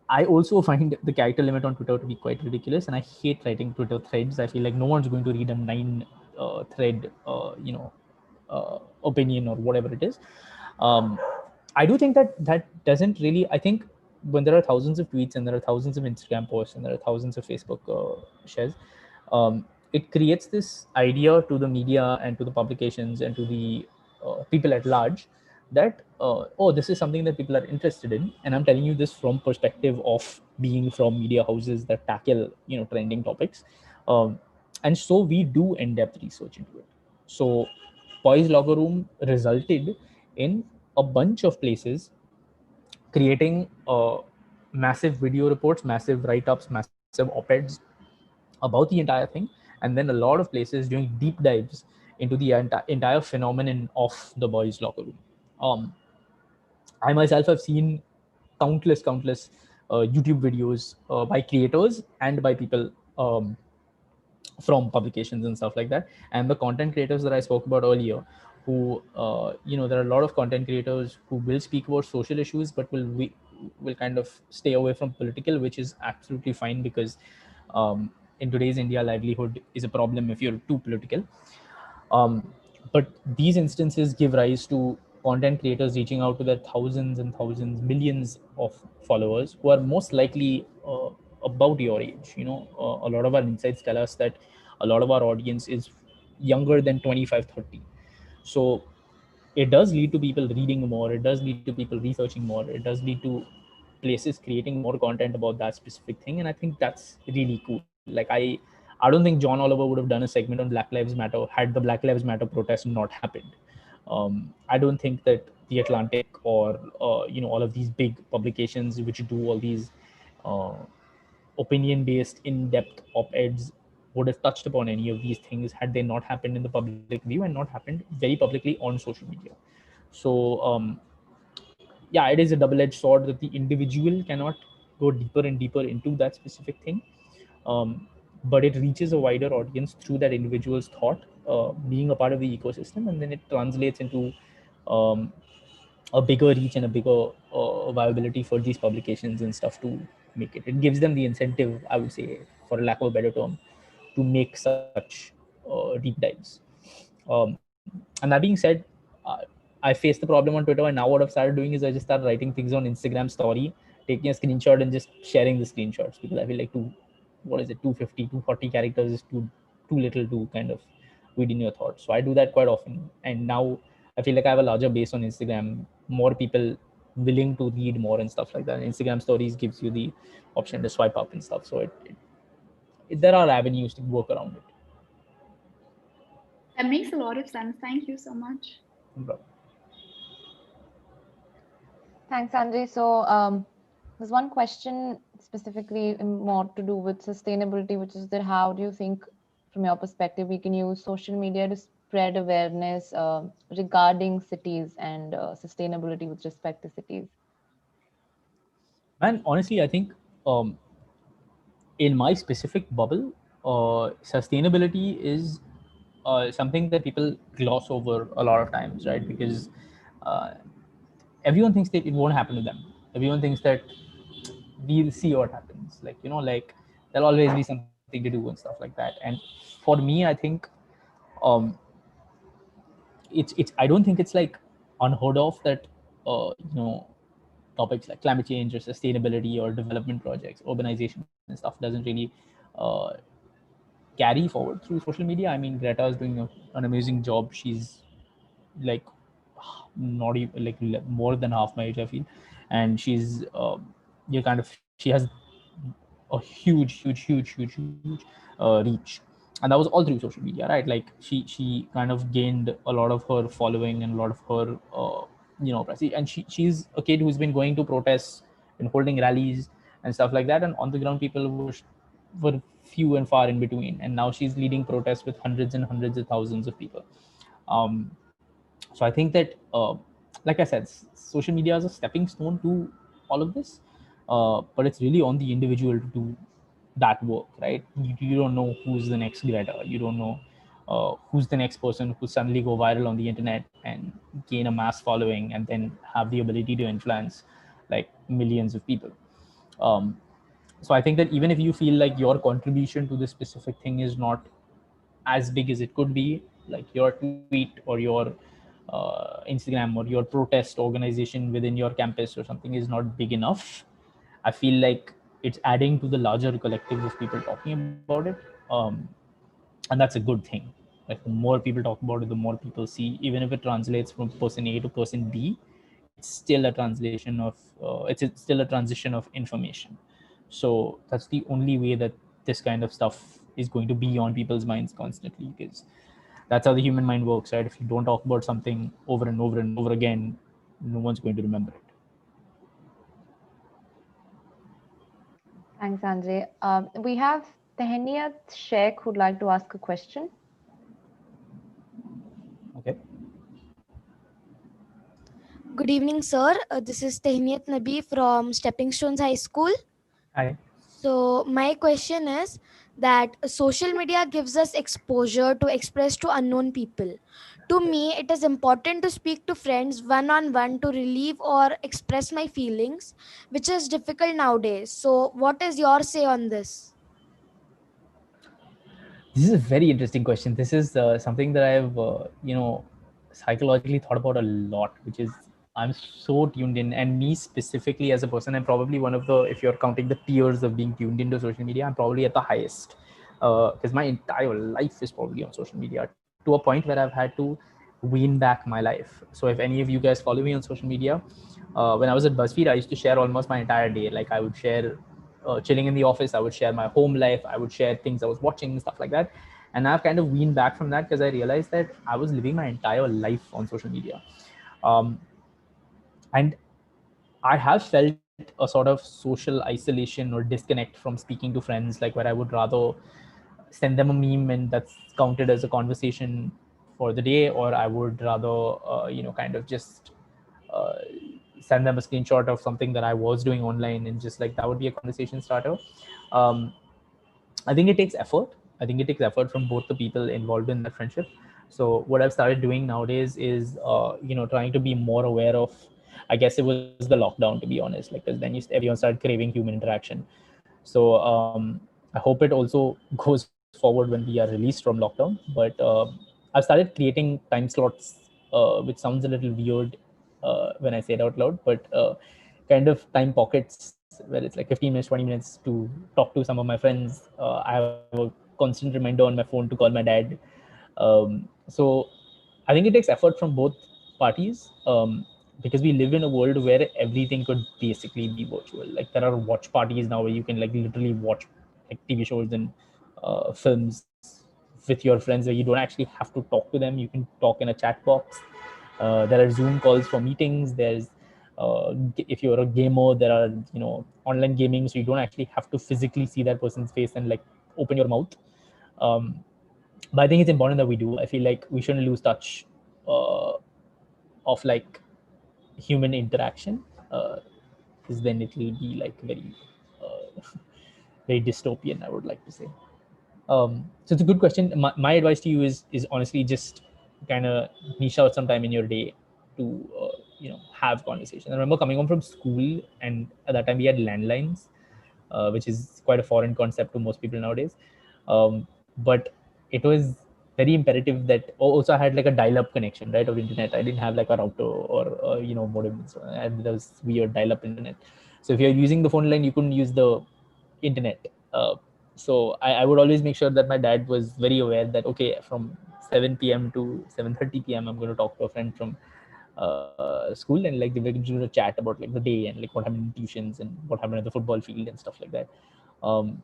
I also find the character limit on Twitter to be quite ridiculous, and I hate writing Twitter threads. I feel like no one's going to read a 9 thread, opinion or whatever it is. Um, I do think that doesn't really. I think when there are thousands of tweets and there are thousands of Instagram posts and there are thousands of Facebook shares, it creates this idea to the media and to the publications and to the people at large that oh, this is something that people are interested in, and I'm telling you this from perspective of being from media houses that tackle trending topics, and so we do in-depth research into it. So boys locker room resulted in a bunch of places creating massive video reports, massive write-ups, massive op-eds about the entire thing, and then a lot of places doing deep dives into the entire phenomenon of the boys locker room. I myself have seen countless YouTube videos by creators and by people from publications and stuff like that. And the content creators that I spoke about earlier, who there are a lot of content creators who will speak about social issues, but will kind of stay away from political, which is absolutely fine, because in today's India, livelihood is a problem if you're too political. But these instances give rise to content creators reaching out to their thousands and thousands, millions of followers who are most likely about your age. A lot of our insights tell us that a lot of our audience is younger than 25, 30. So it does lead to people reading more, it does lead to people researching more, it does lead to places creating more content about that specific thing, and I think that's really cool. Like I don't think John Oliver would have done a segment on Black Lives Matter had the Black Lives Matter protest not happened. I don't think that the Atlantic or all of these big publications which do all these uh, opinion-based, in-depth op-eds would have touched upon any of these things had they not happened in the public view and not happened very publicly on social media. So yeah, it is a double-edged sword that the individual cannot go deeper and deeper into that specific thing, but it reaches a wider audience through that individual's thought, being a part of the ecosystem, and then it translates into um, a bigger reach and a bigger viability for these publications and stuff to make it. It gives them the incentive, I would say, for lack of a better term, to make such deep dives. And that being said, uh, I faced the problem on Twitter, and now what I've started doing is I just start writing things on Instagram story, taking a screenshot and just sharing the screenshots, because I feel like what is it, 250, 240 characters is too little to kind of read in your thoughts. So I do that quite often. And now I feel like I have a larger base on Instagram, more people willing to read more and stuff like that. And Instagram stories gives you the option to swipe up and stuff. So there are avenues to work around it. That makes a lot of sense. Thank you so much. Thanks, Sanjay. So there's one question specifically more to do with sustainability, which is that how do you think, from your perspective, we can use social media to spread awareness regarding cities and sustainability with respect to cities? And honestly, I think in my specific bubble, sustainability is something that people gloss over a lot of times, right? Because uh, everyone thinks that it won't happen to them. Everyone thinks that we'll see what happens. Like, like there'll always be something to do and stuff like that. And for me, I think um, it's I don't think it's like unheard of that topics like climate change or sustainability or development projects, urbanization and stuff doesn't really uh, carry forward through social media. I mean, Greta is doing an amazing job. She's like not even like more than half my age, I feel, and she's you kind of she has a huge reach, and that was all through social media, right? Like she kind of gained a lot of her following and a lot of her press, and she's a kid who's been going to protests and holding rallies and stuff like that, and on the ground people were few and far in between, and now she's leading protests with hundreds and hundreds of thousands of people. um, so I think that like I said, social media is a stepping stone to all of this, but it's really on the individual to do that work, right? You don't know who's the next Greta. You don't know who's the next person who suddenly go viral on the internet and gain a mass following and then have the ability to influence like millions of people. um, so I think that even if you feel like your contribution to this specific thing is not as big as it could be, like your tweet or your Instagram or your protest organization within your campus or something is not big enough, I feel like it's adding to the larger collective of people talking about it. And that's a good thing. Like the more people talk about it, the more people see, even if it translates from person A to person B, it's still a translation of still a transition of information. So that's the only way that this kind of stuff is going to be on people's minds constantly, because that's how the human mind works, right? If you don't talk about something over and over and over again, no one's going to remember it. Thanks, Sanjay. We have Tehniyat Sheikh who'd like to ask a question. Okay. Good evening, sir. This is Tehniyat Nabi from Stepping Stones High School. Hi. So my question is that social media gives us exposure to express to unknown people. To me, it is important to speak to friends one-on-one to relieve or express my feelings, which is difficult nowadays. So what is your say on this? This is a very interesting question. This is something that I've, psychologically thought about a lot, which is I'm so tuned in, and me specifically as a person, I'm probably one of the, if you're counting the tiers of being tuned into social media, I'm probably at the highest, because my entire life is probably on social media to a point where I've had to wean back my life. So if any of you guys follow me on social media, when I was at BuzzFeed, I used to share almost my entire day. Like I would share chilling in the office, I would share my home life, I would share things I was watching, stuff like that. And I've kind of weaned back from that because I realized that I was living my entire life on social media. And I have felt a sort of social isolation or disconnect from speaking to friends, like where I would rather send them a meme and that's counted as a conversation for the day, or I would rather kind of just uh, send them a screenshot of something that I was doing online, and just like that would be a conversation starter. um, I think it takes effort. I think it takes effort from both the people involved in that friendship. So what I've started doing nowadays is, trying to be more aware of. I guess it was the lockdown, to be honest, like because then everyone started craving human interaction. So I hope it also goes forward when we are released from lockdown. But I've started creating time slots, which sounds a little weird when I say it out loud, but kind of time pockets where it's like 15 minutes, 20 minutes to talk to some of my friends. I have a constant reminder on my phone to call my dad. So I think it takes effort from both parties, because we live in a world where everything could basically be virtual. Like there are watch parties now where you can like literally watch like TV shows and films with your friends, where you don't actually have to talk to them. You can talk in a chat box. There are Zoom calls for meetings. There's if you're a gamer, there are online gaming, so you don't actually have to physically see that person's face and like open your mouth. Um, but I think it's important that we do. I feel like we shouldn't lose touch uh, of like human interaction, because then it will be like very very dystopian, I would like to say. So it's a good question. My advice to you is honestly just kind of niche out some time in your day to have conversation. I remember coming home from school, and at that time we had landlines, which is quite a foreign concept to most people nowadays. But it was very imperative that also I had like a dial-up connection, right, of internet. I didn't have like a router or modem. So I had those weird dial-up internet. So if you're using the phone line, you couldn't use the internet. So I would always make sure that my dad was very aware that okay, from 7 p.m. to 7:30 p.m. I'm going to talk to a friend from school, and like they were going to do a chat about like the day and like what happened in tuitions and what happened at the football field and stuff like that. Um,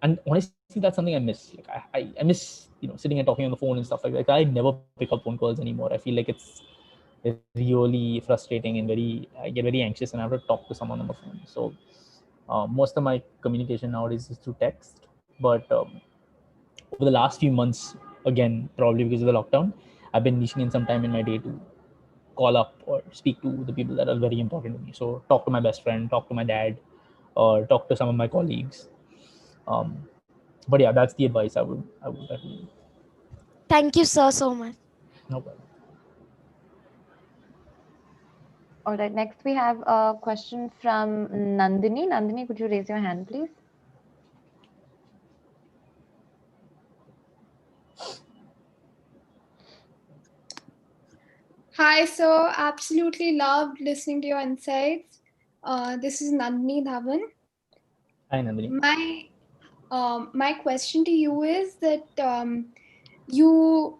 and honestly, that's something I miss. Like I miss sitting and talking on the phone and stuff like that. I never pick up phone calls anymore. I feel like it's really frustrating and I get very anxious and I have to talk to someone on the phone. So most of my communication nowadays is through text. But over the last few months, again, probably because of the lockdown, I've been niching in some time in my day to call up or speak to the people that are very important to me. So talk to my best friend, talk to my dad, or talk to some of my colleagues. Um, but yeah, that's the advice I would recommend. Thank you, sir, so much. No problem. All right, next we have a question from Nandini. Nandini, could you raise your hand, please? Hi, so absolutely loved listening to your insights. This is Nandini Dhawan. Hi, Nandini. My question to you is that you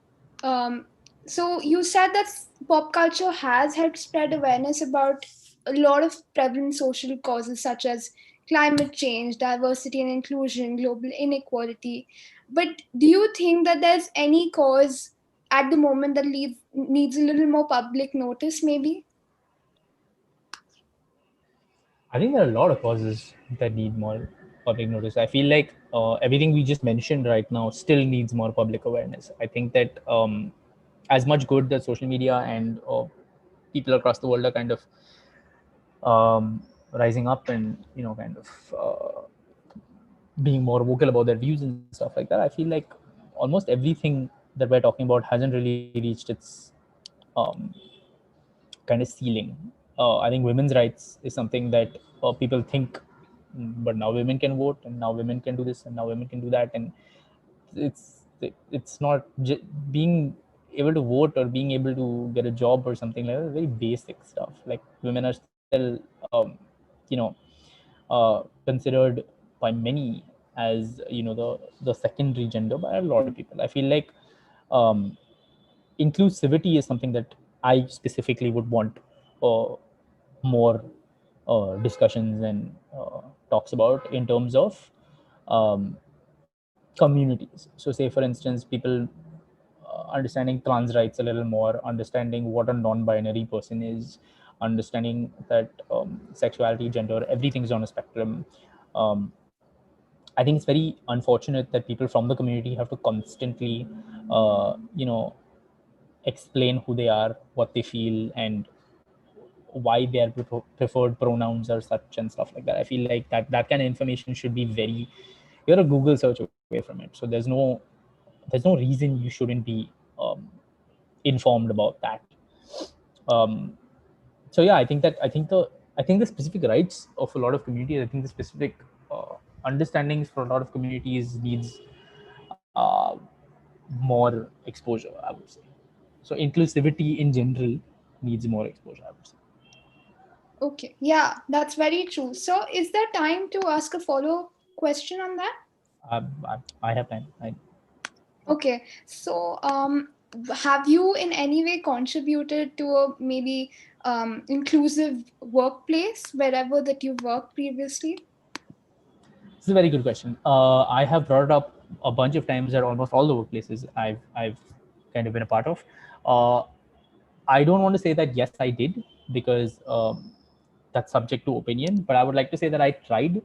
so you said that pop culture has helped spread awareness about a lot of prevalent social causes such as climate change, diversity and inclusion, global inequality. But do you think that there's any cause at the moment that needs a little more public notice, maybe? I think there are a lot of causes that need more public notice. I feel like everything we just mentioned right now still needs more public awareness. I think that as much good that social media and people across the world are kind of rising up and kind of being more vocal about their views and stuff like that, I feel like almost everything that we're talking about hasn't really reached its um, kind of ceiling. I think women's rights is something that people think, but now women can vote, and now women can do this, and now women can do that, and it's not being able to vote or being able to get a job or something like that. Very basic stuff. Like women are still, you know, considered by many as the secondary gender by a lot of people. I feel like um, inclusivity is something that I specifically would want more discussions and talks about in terms of um, communities. So, say for instance, people understanding trans rights a little more, understanding what a non-binary person is, understanding that sexuality, gender, everything's on a spectrum. um, I think it's very unfortunate that people from the community have to constantly explain who they are, what they feel, and why their preferred pronouns are such and stuff like that. I feel like that kind of information should be very, you're a Google search away from it. So there's no reason you shouldn't be informed about that. Um, so yeah, I think the specific rights of a lot of communities, I think the specific understandings for a lot of communities needs uh, more exposure, I would say. So inclusivity in general needs more exposure, I would say. Okay, yeah, that's very true. So, is there time to ask a follow question on that? I have time. Okay, so have you in any way contributed to a maybe inclusive workplace wherever that you've worked previously? This is a very good question. I have brought it up a bunch of times at almost all the workplaces I've kind of been a part of. Uh, I don't want to say that yes, I did, because that's subject to opinion. But I would like to say that I tried.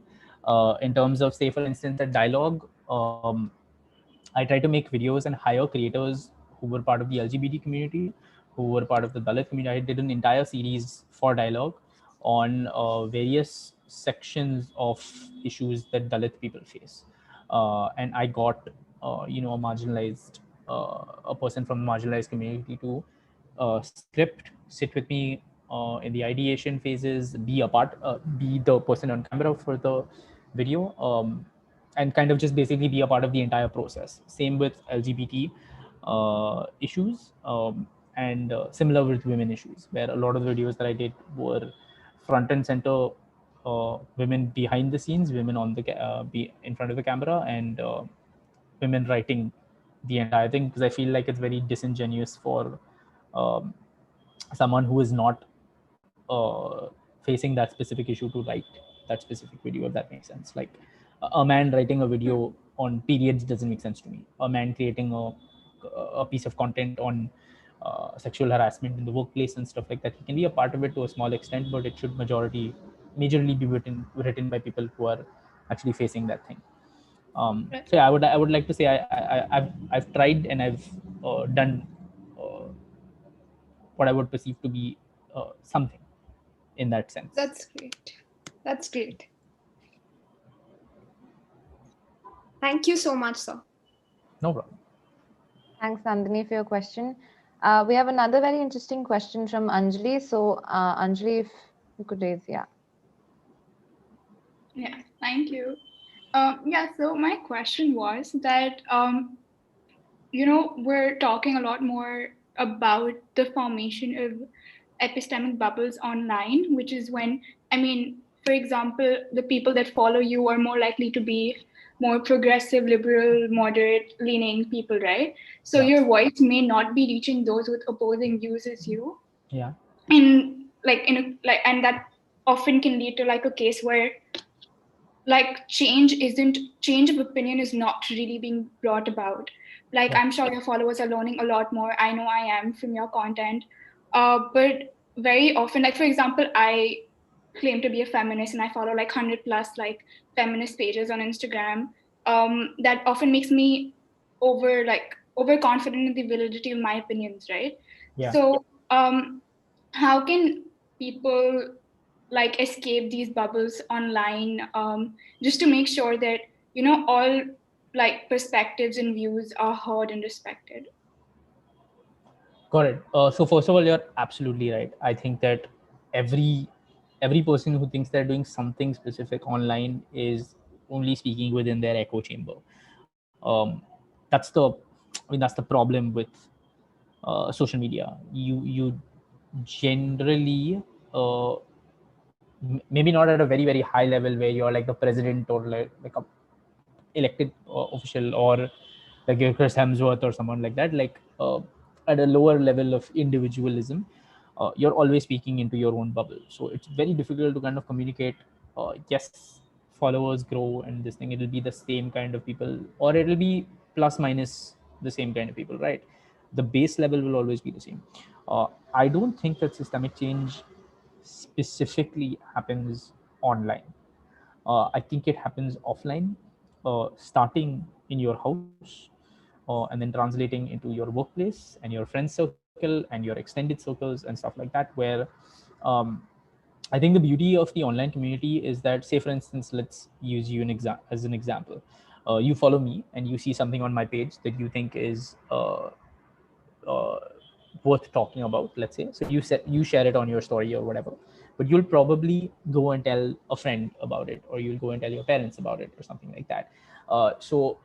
In terms of, say, for instance, at Dialogue, I tried to make videos and hire creators who were part of the LGBT community, who were part of the Dalit community. I did an entire series for Dialogue on various sections of issues that Dalit people face, and I got a marginalized a person from the marginalized community to script, sit with me in the ideation phases, be the person on camera for the video, and kind of just basically be a part of the entire process. Same with LGBT issues, and similar with women issues, where a lot of the videos that I did were front and center, women behind the scenes, women on the be in front of the camera, and women writing the entire thing, because I feel like it's very disingenuous for um, someone who is not facing that specific issue to write that specific video, if that makes sense. Like a man writing a video on periods doesn't make sense to me. A man creating a piece of content on sexual harassment in the workplace and stuff like that, he can be a part of it to a small extent, but it should majorly be written by people who are actually facing that thing. Right. So yeah, I would like to say I've tried, and I've done uh, what I would perceive to be something in that sense. That's great. That's great. Thank you so much, sir. No problem. Thanks, Nandini, for your question. We have another very interesting question from Anjali. So, Anjali, if you could raise, yeah. Yeah, thank you. Yeah, so my question was that, we're talking a lot more about the formation of epistemic bubbles online, which is when, I mean, for example, the people that follow you are more likely to be more progressive, liberal, moderate leaning people, right? So Yeah. your voice may not be reaching those with opposing views as you. Yeah. And that often can lead to like a case where like change of opinion is not really being brought about. Like, Yeah. I'm sure your followers are learning a lot more. I know I am from your content. But very often, like for example, I claim to be a feminist and I follow like 100 plus like feminist pages on Instagram. That often makes me overconfident in the validity of my opinions, right? Yeah. So how can people like escape these bubbles online, just to make sure that all like perspectives and views are heard and respected? Got it. So first of all, you're absolutely right. I think that every every person who thinks they're doing something specific online is only speaking within their echo chamber. Um, that's the, that's the problem with social media. You generally, maybe not at a very very high level where you're like the president or like a elected official, or like your Chris Hemsworth or someone like that, like at a lower level of individualism, you're always speaking into your own bubble. So it's very difficult to kind of communicate. Yes, followers grow and this thing, it'll be the same kind of people, or it'll be plus minus the same kind of people, right? The base level will always be the same. I don't think that systemic change specifically happens online. I think it happens offline, starting in your house, and then translating into your workplace and your friend circle and your extended circles and stuff like that. Where um, I think the beauty of the online community is that, say, for instance, let's use you as an example. You follow me and you see something on my page that you think is uh, worth talking about, let's say. So you share it on your story or whatever, but you'll probably go and tell a friend about it, or you'll go and tell your parents about it or something like that. So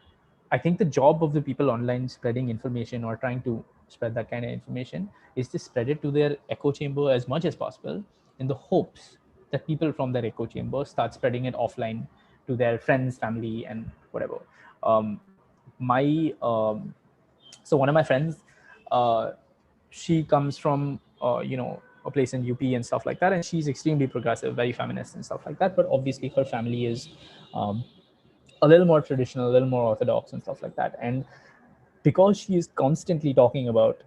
I think the job of the people online spreading information or trying to spread that kind of information is to spread it to their echo chamber as much as possible, in the hopes that people from their echo chamber start spreading it offline to their friends, family, and whatever. Um, my So one of my friends, uh, she comes from a place in UP and stuff like that, and she's extremely progressive, very feminist and stuff like that. But obviously, her family is um, a little more traditional, a little more orthodox and stuff like that. And because she is constantly talking about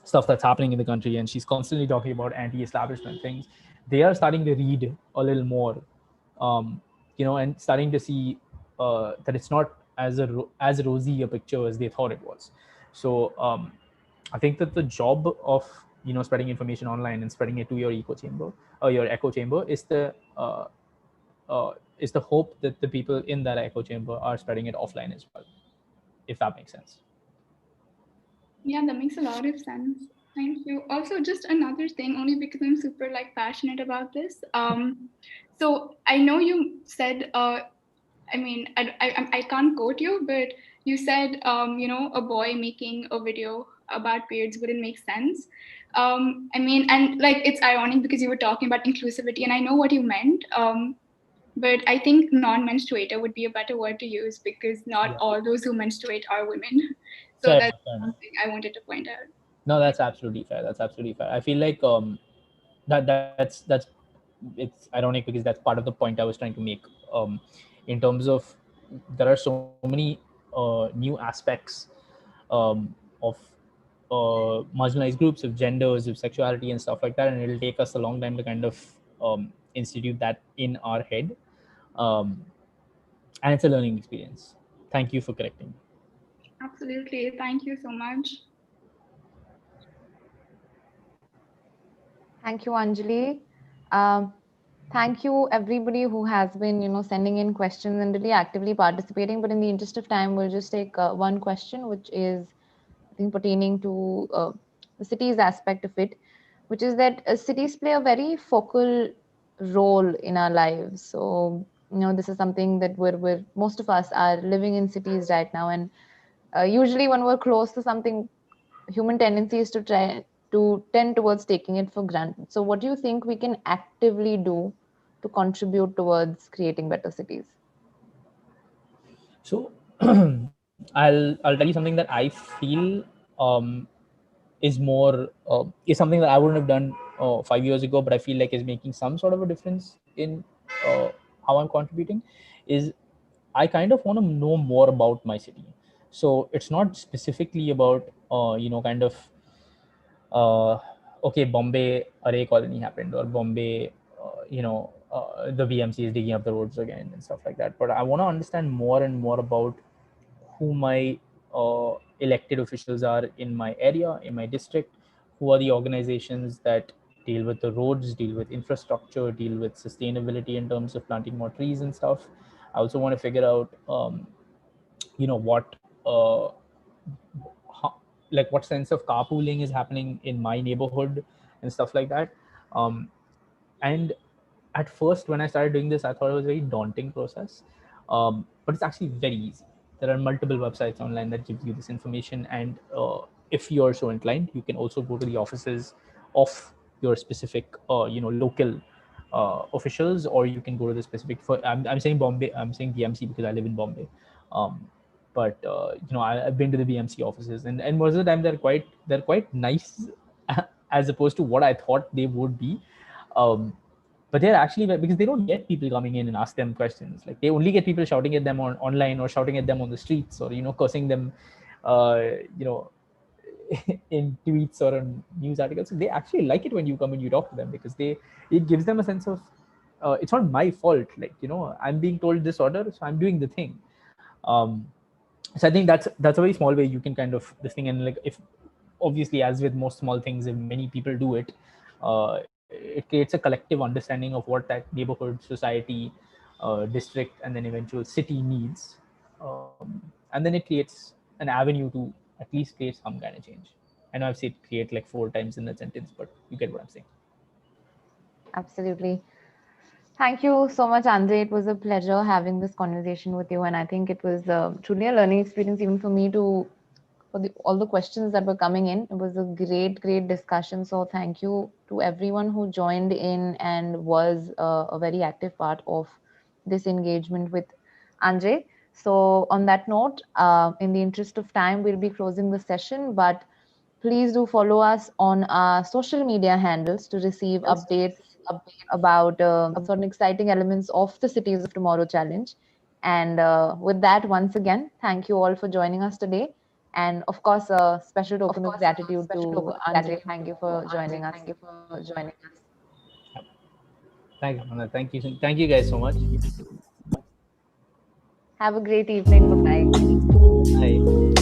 stuff that's happening in the country, and she's constantly talking about anti-establishment things, they are starting to read a little more, um, and starting to see that it's not as rosy a picture as they thought it was. So I think that the job of spreading information online and spreading it to your echo chamber or your echo chamber is the hope that the people in that echo chamber are spreading it offline as well, if that makes sense. Yeah, that makes a lot of sense. Thank you. Also, just another thing, only because I'm super like passionate about this. So I know you said, I mean, I can't quote you, but you said, a boy making a video about periods wouldn't make sense. I mean, and like it's ironic because you were talking about inclusivity, and I know what you meant. But I think non-menstruator would be a better word to use because not Yeah. all those who menstruate are women. So Fair that's enough, fair enough. something I wanted to point out. No, that's absolutely fair. That's absolutely fair. I feel like that's it's ironic because that's part of the point I was trying to make. In terms of, there are so many new aspects of marginalized groups, of genders, of sexuality, and stuff like that, and it'll take us a long time to kind of institute that in our head. Um, and it's a learning experience. Thank you for correcting me. Absolutely. Thank you so much. Thank you, Anjali. Um, Thank you, everybody who has been, sending in questions and really actively participating. But in the interest of time, we'll just take one question, which is, I think, pertaining to the cities aspect of it, which is that cities play a very focal role in our lives. So, this is something that we're most of us are living in cities right now, and usually when we're close to something, human tendency is to try to tend towards taking it for granted. So, what do you think we can actively do to contribute towards creating better cities? So I'll tell you something that I feel is more is something that I wouldn't have done 5 years ago, but I feel like is making some sort of a difference in how I'm contributing. Is I kind of want to know more about my city. So it's not specifically about kind of okay, Bombay array colony happened, or Bombay the VMC is digging up the roads again and stuff like that. But I want to understand more and more about who my elected officials are in my area, in my district, who are the organizations that deal with the roads, deal with infrastructure, deal with sustainability in terms of planting more trees and stuff. I also want to figure out, what, how, like what sense of carpooling is happening in my neighborhood and stuff like that. And at first, when I started doing this, I thought it was a very daunting process, but it's actually very easy. There are multiple websites online that gives you this information, and if you're so inclined, you can also go to the offices of your specific local officials, or you can go to the specific, I'm saying Bombay, I'm saying BMC because I live in Bombay. um, but I've been to the BMC offices, and most of the time they're quite nice as opposed to what I thought they would be. But they're actually, because they don't get people coming in and ask them questions. Like, they only get people shouting at them online, or shouting at them on the streets, or cursing them, uh, you know in tweets or on news articles. So they actually like it when you come and you talk to them, because it gives them a sense of it's not my fault. Like, I'm being told this order, so I'm doing the thing. So I think that's a very small way you can kind of this thing. And like, if obviously, as with most small things, if many people do it, it creates a collective understanding of what that neighborhood, society, district, and then eventual city needs. And then it creates an avenue to at least create some kind of change. I know I've said create like 4 times in that sentence, but you get what I'm saying. Absolutely. Thank you so much, Andre. It was a pleasure having this conversation with you, and I think it was truly a learning experience even for me for all the questions that were coming in. It was a great discussion. So thank you to everyone who joined in and was a very active part of this engagement with Andre. So on that note, in the interest of time, we'll be closing the session, but please do follow us on our social media handles to receive updates about certain exciting elements of the Cities of Tomorrow challenge. And with that, once again, thank you all for joining us today. And of course, a special token of gratitude to Andre. Thank you for joining us. Thank you, Anna. Thank you guys so much. Have a great evening. Bye bye. Bye.